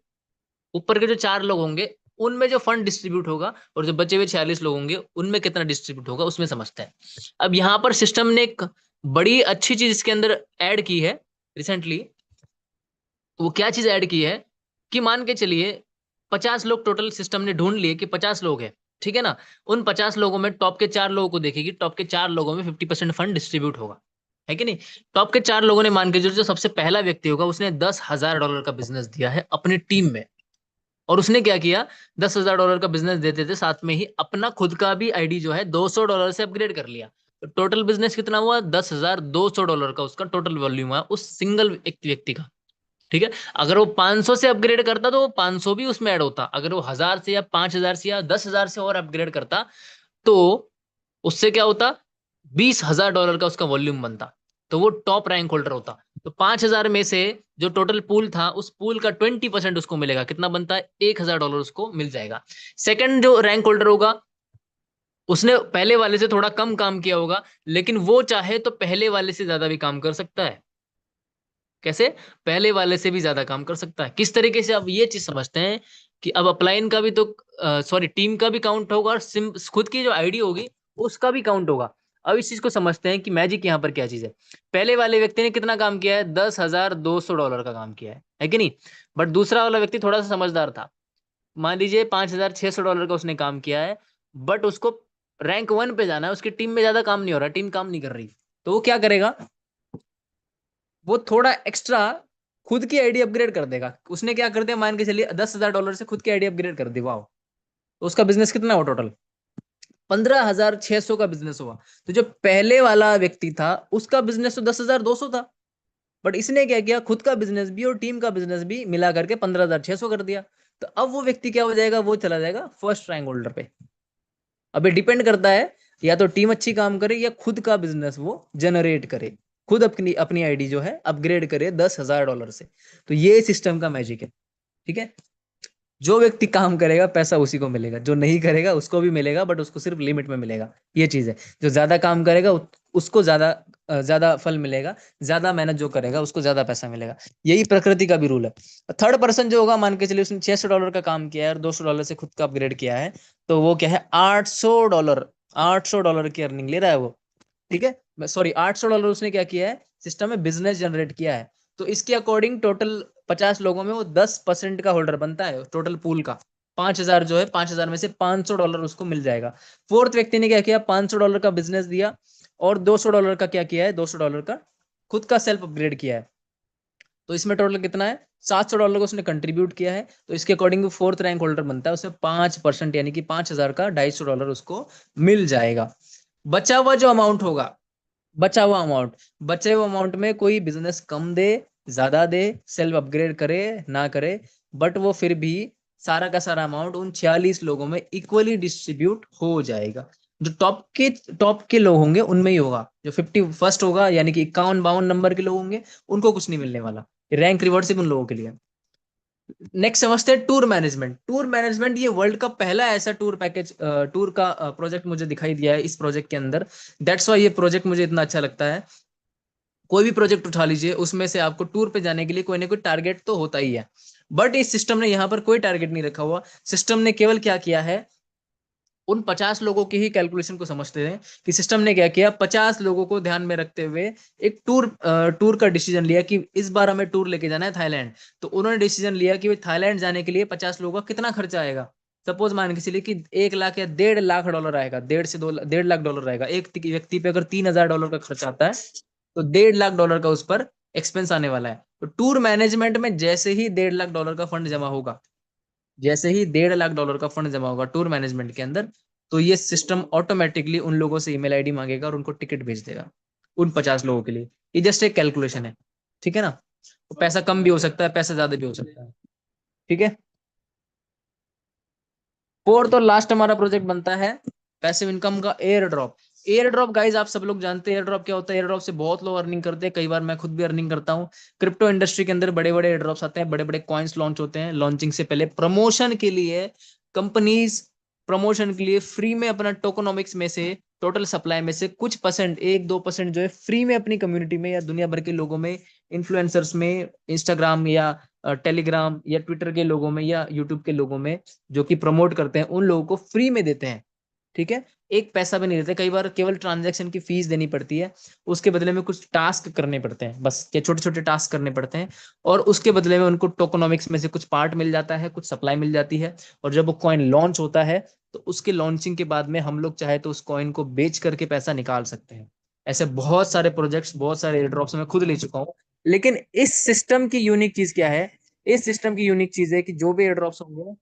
ऊपर के जो 4 लोग होंगे उनमें जो फंड डिस्ट्रीब्यूट होगा, और जो बचे हुए 46 लोग होंगे उनमें कितना डिस्ट्रीब्यूट होगा उसमें समझते हैं। अब यहाँ पर सिस्टम ने एक बड़ी अच्छी चीज इसके अंदर ऐड की है रिसेंटली। वो क्या चीज ऐड की है कि मान के चलिए 50 लोग टोटल सिस्टम ने ढूंढ लिए कि 50 लोग हैं, ठीक है ना। उन 50 लोगों में टॉप के 4 लोगों को देखेगी, टॉप के 4 लोगों में 50% फंड डिस्ट्रीब्यूट होगा, है कि नहीं। टॉप के 4 लोगों ने, मान के जो सबसे पहला व्यक्ति होगा उसने $10,000 का बिजनेस दिया है अपनी टीम में, और उसने क्या किया? $10,000 का बिजनेस देते थे, साथ में ही अपना खुद का भी आईडी जो है $200 से अपग्रेड कर लिया। तो टोटल बिजनेस कितना हुआ? $10,200 का उसका टोटल वॉल्यूम हुआ उस सिंगल एक व्यक्ति का। ठीक है। अगर वो 500 से अपग्रेड करता तो वो 500 भी उसमें ऐड होता। अगर वो 1000 से या 5000 से या 10,000 से और अपग्रेड करता तो उससे क्या होता, $20,000 का उसका वॉल्यूम बनता, तो वो टॉप रैंक होल्डर होता। तो 5,000 में से जो टोटल पूल था उस पूल का 20% उसको मिलेगा, कितना बनता है, $1,000 उसको मिल जाएगा। सेकंड जो रैंक होल्डर होगा उसने पहले वाले से थोड़ा कम काम किया होगा, लेकिन वो चाहे तो पहले वाले से ज्यादा भी काम कर सकता है। कैसे? पहले वाले से भी ज्यादा काम कर सकता है। किस तरीके से? अब ये चीज समझते हैं कि अब अपलाइन का भी तो, सॉरी, टीम का भी काउंट होगा और सिम खुद की जो आईडी होगी उसका भी काउंट होगा। अब इस चीज को समझते हैं कि मैजिक यहाँ पर क्या चीज है। पहले वाले व्यक्ति ने कितना काम किया है, $10,200 का काम किया है कि नहीं? बट दूसरा वाला व्यक्ति थोड़ा सा समझदार था, मान लीजिए $5,600 का उसने काम किया है, बट उसको रैंक 1 पे जाना है, उसकी टीम में ज्यादा काम नहीं हो रहा, टीम काम नहीं कर रही, तो वो क्या करेगा, वो थोड़ा एक्स्ट्रा खुद की आईडी अपग्रेड कर देगा। उसने क्या कर दिया, मान के चलिए $10,000 से खुद की आईडी अपग्रेड कर दी, वाह, तो उसका बिजनेस कितना हुआ टोटल, 15,600 का बिजनेस हुआ। तो जो पहले वाला व्यक्ति था उसका बिजनेस तो 10,200 था, बट इसने क्या किया, खुद का बिजनेस भी और टीम का बिजनेस भी मिला करके 15,600 कर दिया। तो अब वो व्यक्ति क्या हो जाएगा, वो चला जाएगा फर्स्ट रैंक होल्डर पे। अब ये डिपेंड करता है, या तो टीम अच्छी काम करे या खुद का बिजनेस वो जनरेट करे, खुद अपनी अपनी आईडी जो है अपग्रेड करे $10,000 से। तो ये सिस्टम का मैजिक है। ठीक है। जो व्यक्ति काम करेगा पैसा उसी को मिलेगा, जो नहीं करेगा उसको भी मिलेगा, बट उसको सिर्फ लिमिट में मिलेगा। ये चीज है। जो ज्यादा काम करेगा उसको ज्यादा ज्यादा फल मिलेगा, ज्यादा मेहनत जो करेगा उसको ज्यादा पैसा मिलेगा। यही प्रकृति का भी रूल है। थर्ड पर्सन जो होगा, मान के चलिए उसने $600 का काम किया है और $200 से खुद का अपग्रेड किया है, तो वो क्या है, $800, $800 की अर्निंग ले रहा है वो। ठीक है, सॉरी, $800 उसने क्या किया है, सिस्टम में बिजनेस जनरेट किया है। तो इसके अकॉर्डिंग टोटल 50 लोगों में वो 10% का होल्डर बनता है टोटल पूल का। 5,000 जो है, 5,000 में से $500 उसको मिल जाएगा। फोर्थ व्यक्ति ने क्या किया, $500 का बिजनेस दिया और $200 का क्या किया है, $200 का खुद का सेल्फ अपग्रेड किया है। तो इसमें टोटल कितना है, $700 को उसने कंट्रीब्यूट किया है। तो इसके अकॉर्डिंग फोर्थ रैंक होल्डर बनता है, उसमें 5% यानी कि 5,000 का $250 उसको मिल जाएगा। बचा हुआ जो अमाउंट होगा, बचा हुआ अमाउंट, बचे हुए अमाउंट में कोई बिजनेस कम दे, ज्यादा दे, सेल्फ अपग्रेड करे ना करे, बट वो फिर भी सारा का सारा अमाउंट उन 46 लोगों में इक्वली डिस्ट्रीब्यूट हो जाएगा। जो टॉप के लोग होंगे उनमें ही होगा, जो 51st होगा यानी कि 51-52 नंबर के लोग होंगे उनको कुछ नहीं मिलने वाला। रैंक रिवॉर्ड सिर्फ उन लोगों के लिए। नेक्स्ट समझते हैं टूर मैनेजमेंट। टूर मैनेजमेंट ये वर्ल्ड का पहला ऐसा टूर पैकेज, टूर का प्रोजेक्ट मुझे दिखाई दिया है इस प्रोजेक्ट के अंदर। दैट्स वाई ये प्रोजेक्ट मुझे इतना अच्छा लगता है। कोई भी प्रोजेक्ट उठा लीजिए, उसमें से आपको टूर पे जाने के लिए कोई ना कोई टारगेट तो होता ही है, बट इस सिस्टम ने यहाँ पर कोई टारगेट नहीं रखा हुआ। सिस्टम ने केवल क्या किया है, उन 50 लोगों की ही कैलकुलेशन को समझते हैं कि सिस्टम ने क्या किया, 50 लोगों को ध्यान में रखते हुए एक टूर का डिसीजन लिया कि इस बार हमें टूर लेके जाना है थाईलैंड। तो उन्होंने डिसीजन लिया कि थाईलैंड जाने के लिए 50 लोगों का कितना खर्चा आएगा। सपोज मान के चलिए कि 1 लाख या 1.5 लाख डॉलर आएगा, 1.5 से 2 1.5 लाख डॉलर आएगा। एक व्यक्ति पे अगर $3,000 का खर्चा आता है तो $1.5 लाख का उस पर एक्सपेंस आने वाला है। तो टूर मैनेजमेंट में जैसे ही $1.5 लाख का फंड जमा होगा, जैसे ही $1.5 लाख का फंड जमा होगा टूर मैनेजमेंट के अंदर, तो ये सिस्टम ऑटोमेटिकली उन लोगों से ईमेल आईडी मांगेगा और उनको टिकट भेज देगा उन 50 लोगों के लिए। ये जस्ट एक कैलकुलेशन है। ठीक है ना? तो पैसा कम भी हो सकता है, पैसा ज्यादा भी हो सकता है। ठीक है। फोर्थ और लास्ट हमारा प्रोजेक्ट बनता है पैसिव इनकम का air drop. Air drop guys आप सब लोग जानते हैं एयर ड्रॉप क्या होता है। एयर ड्रॉप से बहुत लोग अर्निंग करते हैं, कई बार मैं खुद भी अर्निंग करता हूँ। क्रिप्टो इंडस्ट्री के अंदर बड़े बड़े एयर ड्रॉप्स आते हैं, बड़े बड़े कॉइन्स लॉन्च होते हैं। लॉन्चिंग से पहले प्रमोशन के लिए कंपनीज, प्रमोशन के लिए फ्री में अपना टोकोनॉमिक्स में से, टोटल सप्लाई में से कुछ परसेंट, 1-2% जो है फ्री में अपनी कम्युनिटी में या दुनिया भर के लोगों में, इन्फ्लुएंसर्स में, इंस्टाग्राम या टेलीग्राम या ट्विटर के लोगों में या यूट्यूब के लोगों में जो कि प्रमोट करते हैं, उन लोगों को फ्री में देते हैं। ठीक है। एक पैसा भी नहीं देते, कई बार केवल ट्रांजैक्शन की फीस देनी पड़ती है, उसके बदले में कुछ टास्क करने पड़ते हैं, बस ये छोटे छोटे टास्क करने पड़ते हैं, और उसके बदले में उनको टोकोनॉमिक्स में से कुछ पार्ट मिल जाता है, कुछ सप्लाई मिल जाती है। और जब वो कॉइन लॉन्च होता है तो उसके लॉन्चिंग के बाद में हम लोग चाहे तो उस कॉइन को बेच करके पैसा निकाल सकते हैं। ऐसे बहुत सारे प्रोजेक्ट्स, बहुत सारे एयर ड्रॉप्स मैं खुद ले चुका हूँ। लेकिन इस सिस्टम की यूनिक चीज क्या है, इस सिस्टम की यूनिक चीज है कि जो भी एयर ड्रॉप्स होंगे,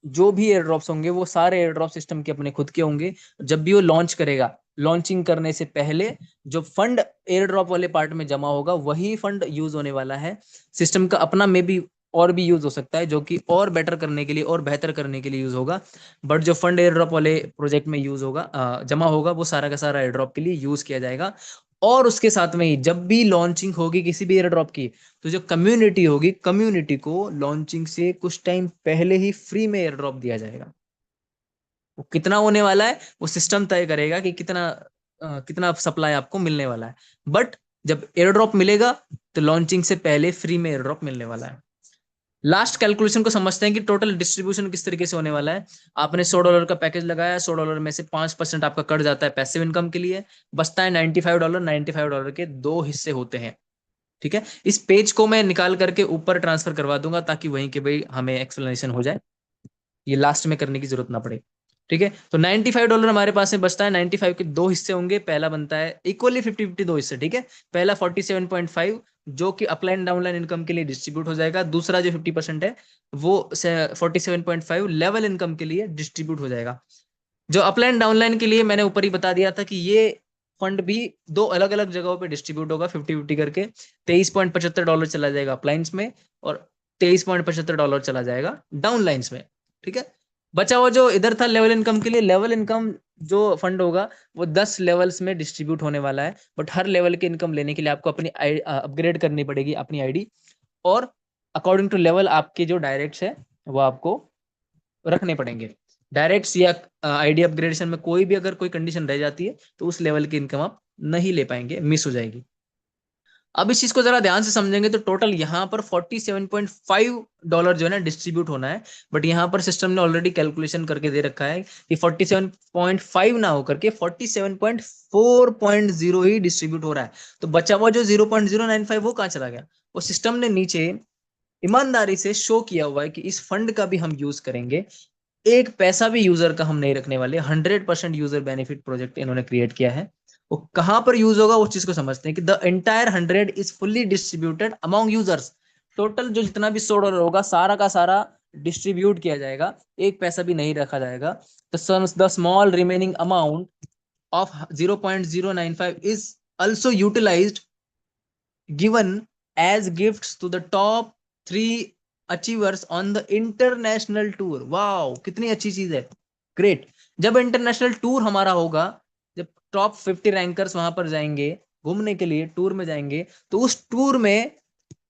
जो भी एयर ड्रॉप्स होंगे वो सारे एयर ड्रॉप सिस्टम के अपने खुद के होंगे। जब भी वो लॉन्च करेगा लॉन्चिंग करने से पहले जो फंड एयर ड्रॉप वाले पार्ट में जमा होगा वही फंड यूज होने वाला है। सिस्टम का अपना में भी और भी यूज हो सकता है जो कि और बेटर करने के लिए और बेहतर करने के लिए यूज होगा, बट जो फंड एयर ड्रॉप वाले प्रोजेक्ट में यूज होगा, जमा होगा, वो सारा का सारा एयर ड्रॉप के लिए यूज किया जाएगा। और उसके साथ में ही जब भी लॉन्चिंग होगी किसी भी एयर ड्रॉप की, तो जो कम्युनिटी होगी, कम्युनिटी को लॉन्चिंग से कुछ टाइम पहले ही फ्री में एयर ड्रॉप दिया जाएगा। वो कितना होने वाला है वो सिस्टम तय करेगा कि कितना सप्लाई आपको मिलने वाला है, बट जब एयर ड्रॉप मिलेगा तो लॉन्चिंग से पहले फ्री में एयर ड्रॉप मिलने वाला है। लास्ट कैलकुलेशन को समझते हैं कि टोटल डिस्ट्रीब्यूशन किस तरीके से होने वाला है। आपने $100 का पैकेज लगाया, $100 में से 5% आपका कट जाता है पैसिव इनकम के लिए, बचता है $95। $95 के दो हिस्से होते हैं। ठीक है, इस पेज को मैं निकाल करके ऊपर ट्रांसफर करवा दूंगा ताकि वहीं के भाई हमें एक्सप्लेनेशन हो जाए, ये लास्ट में करने की जरूरत ना पड़े। ठीक है, तो $95 हमारे पास में बचता है। 95 के दो हिस्से होंगे, पहला बनता है इक्वली 50-50 दो हिस्से। ठीक है, पहला 47.5 जो कि अपलाइन डाउनलाइन इनकम के लिए डिस्ट्रीब्यूट हो जाएगा, दूसरा जो 50% है वो 47.5 लेवल इनकम के लिए डिस्ट्रीब्यूट हो जाएगा। जो अपलाइन डाउनलाइन के लिए मैंने ऊपर ही बता दिया था कि ये फंड भी दो अलग अलग जगहों पे डिस्ट्रीब्यूट होगा 50-50 करके। $23.75 चला जाएगा अपलाइंस में और $23.75 चला जाएगा डाउनलाइंस में। ठीक है, बचा हुआ जो इधर था लेवल इनकम के लिए, लेवल इनकम जो फंड होगा वो 10 लेवल्स में डिस्ट्रीब्यूट होने वाला है, बट हर लेवल की इनकम लेने के लिए आपको अपनी अपग्रेड करनी पड़ेगी अपनी आईडी, और अकॉर्डिंग टू लेवल आपके जो डायरेक्ट्स है वो आपको रखने पड़ेंगे। डायरेक्ट्स या आईडी अपग्रेडेशन में कोई भी अगर कोई कंडीशन रह जाती है तो उस लेवल की इनकम आप नहीं ले पाएंगे, मिस हो जाएगी। अब इस चीज को जरा ध्यान से समझेंगे तो टोटल यहाँ पर $47.5 जो है ना डिस्ट्रीब्यूट होना है, बट यहाँ पर सिस्टम ने ऑलरेडी कैलकुलेशन करके दे रखा है कि 47.5 ना होकर के 47.4 ही डिस्ट्रीब्यूट हो रहा है। तो बचा हुआ जो 0.095 वो कहाँ चला गया? वो सिस्टम ने नीचे ईमानदारी से शो किया हुआ है कि इस फंड का भी हम यूज करेंगे, एक पैसा भी यूजर का हम नहीं रखने वाले। 100% यूजर बेनिफिट प्रोजेक्ट इन्होंने क्रिएट किया है। वो कहां पर यूज होगा, वो चीज को समझते हैं कि the entire 100 is fully distributed among users. Total जो जितना भी $100 होगा सारा का सारा डिस्ट्रीब्यूट किया जाएगा, एक पैसा भी नहीं रखा जाएगा। The small remaining amount of 0.095 is also utilized given as gifts to the top 3 achievers on the international tour। Wow, कितनी अच्छी चीज है, ग्रेट। जब इंटरनेशनल टूर हमारा होगा, जब टॉप 50 रैंकर्स वहां पर जाएंगे घूमने के लिए, टूर में जाएंगे, तो उस टूर में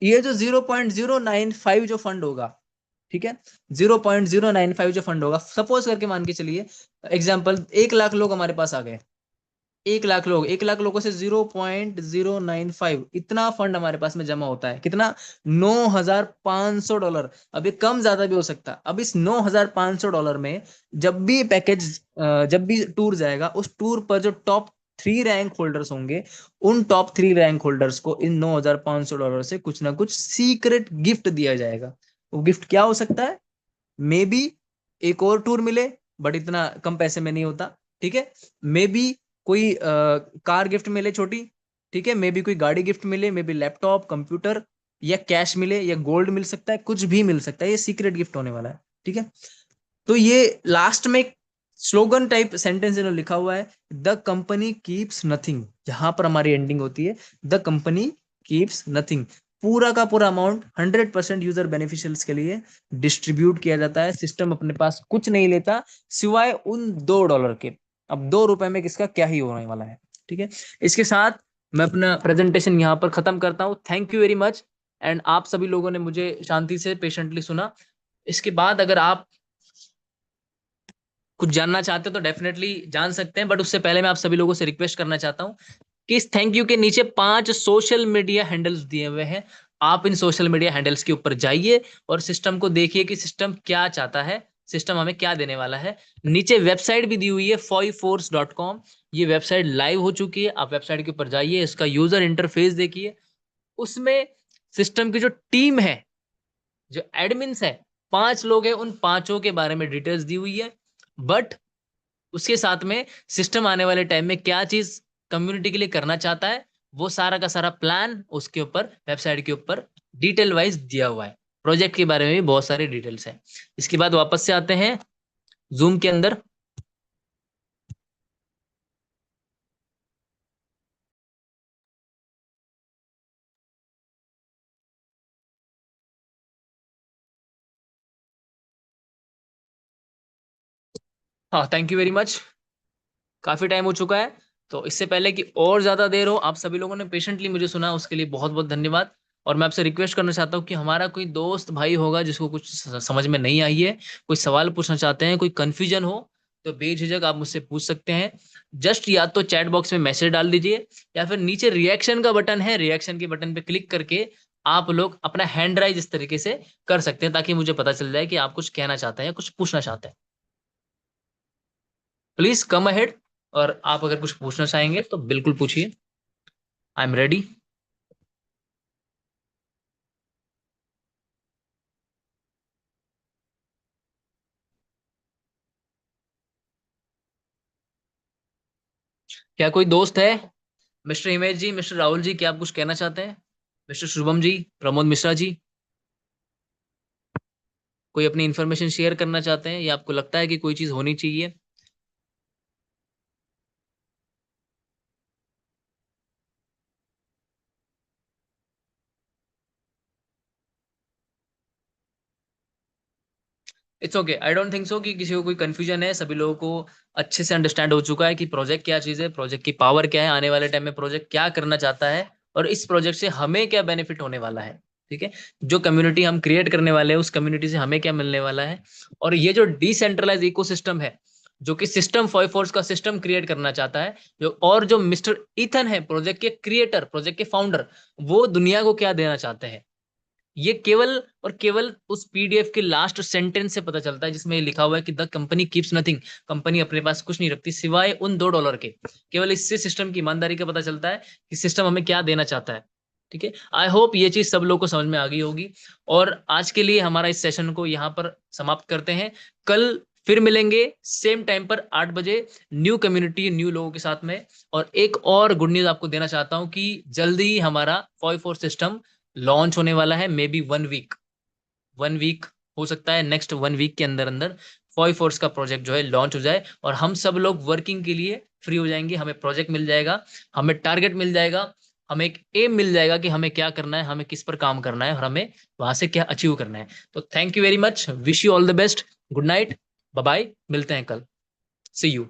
ये जो 0.095 जो फंड होगा, ठीक है, 0.095 जो फंड होगा, सपोज करके मान के चलिए एग्जाम्पल 1 लाख लोग हमारे पास आ गए। 1 लाख लोग, 1 लाख लोगों से 0.095 इतना फंड हमारे पास में जमा होता है। कितना? $9,500। अब ये कम ज्यादा भी हो सकता है। अब इस $9,500 में जब भी पैकेज, जब भी टूर जाएगा, उस टूर पर जो टॉप 3 रैंक होल्डर्स होंगे, उन टॉप 3 रैंक होल्डर्स को इन $9,500 से कुछ ना कुछ सीक्रेट गिफ्ट दिया जाएगा। वो गिफ्ट क्या हो सकता है? मे बी एक और टूर मिले, बट इतना कम पैसे में नहीं होता। ठीक है, मे बी कोई कार गिफ्ट मिले छोटी। ठीक है, मे बी कोई गाड़ी गिफ्ट मिले, मे बी लैपटॉप, कंप्यूटर, या कैश मिले, या गोल्ड मिल सकता है, कुछ भी मिल सकता है। ये सीक्रेट गिफ्ट होने वाला है। ठीक है, तो ये लास्ट में एक स्लोगन टाइप सेंटेंस इन्होंने लिखा हुआ है, द कंपनी कीप्स नथिंग। यहां पर हमारी एंडिंग होती है, द कंपनी कीप्स नथिंग। पूरा का पूरा अमाउंट 100% यूजर बेनिफिशियल्स के लिए डिस्ट्रीब्यूट किया जाता है। सिस्टम अपने पास कुछ नहीं लेता सिवाय उन $2 के। अब $2 में किसका क्या ही होने वाला है। ठीक है, इसके साथ मैं अपना प्रेजेंटेशन यहाँ पर खत्म करता हूँ। Thank you very much, and आप सभी लोगों ने मुझे शांति से पेशेंटली सुना। इसके बाद अगर आप कुछ जानना चाहते हो तो डेफिनेटली जान सकते हैं, बट उससे पहले मैं आप सभी लोगों से रिक्वेस्ट करना चाहता हूं कि इस थैंक यू के नीचे 5 सोशल मीडिया हैंडल्स दिए हुए हैं। आप इन सोशल मीडिया हैंडल्स के ऊपर जाइए और सिस्टम को देखिए कि सिस्टम क्या चाहता है, सिस्टम हमें क्या देने वाला है। नीचे वेबसाइट भी दी हुई है foiforce.com। ये वेबसाइट लाइव हो चुकी है, आप वेबसाइट के ऊपर जाइए, इसका यूजर इंटरफेस देखिए। उसमें सिस्टम की जो टीम है, जो एडमिन्स है, 5 लोग हैं, उन पांचों के बारे में डिटेल्स दी हुई है। बट उसके साथ में सिस्टम आने वाले टाइम में क्या चीज कम्युनिटी के लिए करना चाहता है, वो सारा का सारा प्लान उसके ऊपर वेबसाइट के ऊपर डिटेल वाइज दिया हुआ है। प्रोजेक्ट के बारे में भी बहुत सारी डिटेल्स है। इसके बाद वापस से आते हैं जूम के अंदर। हाँ, थैंक यू वेरी मच। काफी टाइम हो चुका है, तो इससे पहले कि और ज्यादा देर हो, आप सभी लोगों ने पेशेंटली मुझे सुना, उसके लिए बहुत बहुत धन्यवाद। और मैं आपसे रिक्वेस्ट करना चाहता हूँ कि हमारा कोई दोस्त भाई होगा जिसको कुछ समझ में नहीं आई है, कोई सवाल पूछना चाहते हैं, कोई कंफ्यूजन हो, तो बेझिझक आप मुझसे पूछ सकते हैं। जस्ट या तो चैट बॉक्स में मैसेज डाल दीजिए, या फिर नीचे रिएक्शन का बटन है, रिएक्शन के बटन पे क्लिक करके आप लोग अपना हैंड राइज इस तरीके से कर सकते हैं, ताकि मुझे पता चल जाए कि आप कुछ कहना चाहते हैं या कुछ पूछना चाहते हैं। Please come ahead. और आप अगर कुछ पूछना चाहेंगे तो बिल्कुल पूछिए। I am ready. क्या कोई दोस्त है? मिस्टर हिमेश जी, मिस्टर राहुल जी, क्या आप कुछ कहना चाहते हैं? मिस्टर शुभम जी, प्रमोद मिश्रा जी, कोई अपनी इंफॉर्मेशन शेयर करना चाहते हैं या आपको लगता है कि कोई चीज होनी चाहिए? It's okay, I don't think so कि किसी को कोई कंफ्यूजन है। सभी लोगों को अच्छे से अंडरस्टैंड हो चुका है कि प्रोजेक्ट क्या चीज़ है, प्रोजेक्ट की पावर क्या है, आने वाले टाइम में प्रोजेक्ट क्या करना चाहता है, और इस प्रोजेक्ट से हमें क्या बेनिफिट होने वाला है। ठीक है, जो कम्युनिटी हम क्रिएट करने वाले हैं, उस कम्युनिटी से हमें क्या मिलने वाला है। और ये जो डिसेंट्रलाइज इकोसिस्टम है, जो कि सिस्टम फाइव फोर्स का सिस्टम क्रिएट करना चाहता है, जो मिस्टर ईथन है, प्रोजेक्ट के क्रिएटर, प्रोजेक्ट के फाउंडर, वो दुनिया को क्या देना चाहते हैं, ये केवल और केवल उस पीडीएफ के लास्ट सेंटेंस से पता चलता है, जिसमें ये लिखा हुआ है कि the company keeps nothing. Company अपने पास कुछ नहीं रखती सिवाय उन $2 के। केवल इससे सिस्टम की ईमानदारी का पता चलता है कि सिस्टम हमें क्या देना चाहता है। ठीक है, आई होप ये चीज सब लोग को समझ में आ गई होगी। और आज के लिए हमारा इस सेशन को यहाँ पर समाप्त करते हैं। कल फिर मिलेंगे सेम टाइम पर 8 बजे, न्यू कम्युनिटी, न्यू लोगों के साथ में। और एक और गुड न्यूज आपको देना चाहता हूँ कि जल्दी ही हमारा फॉय फोर सिस्टम लॉन्च होने वाला है। मे बी 1 वीक, 1 वीक हो सकता है, नेक्स्ट 1 वीक के अंदर अंदर फॉय फोर्स का प्रोजेक्ट जो है लॉन्च हो जाए, और हम सब लोग वर्किंग के लिए फ्री हो जाएंगे। हमें प्रोजेक्ट मिल जाएगा, हमें टारगेट मिल जाएगा, हमें एक एम मिल जाएगा कि हमें क्या करना है, हमें किस पर काम करना है, और हमें वहां से क्या अचीव करना है। तो thank you very much, wish you all the best, good night, bye bye, मिलते हैं कल, सी यू।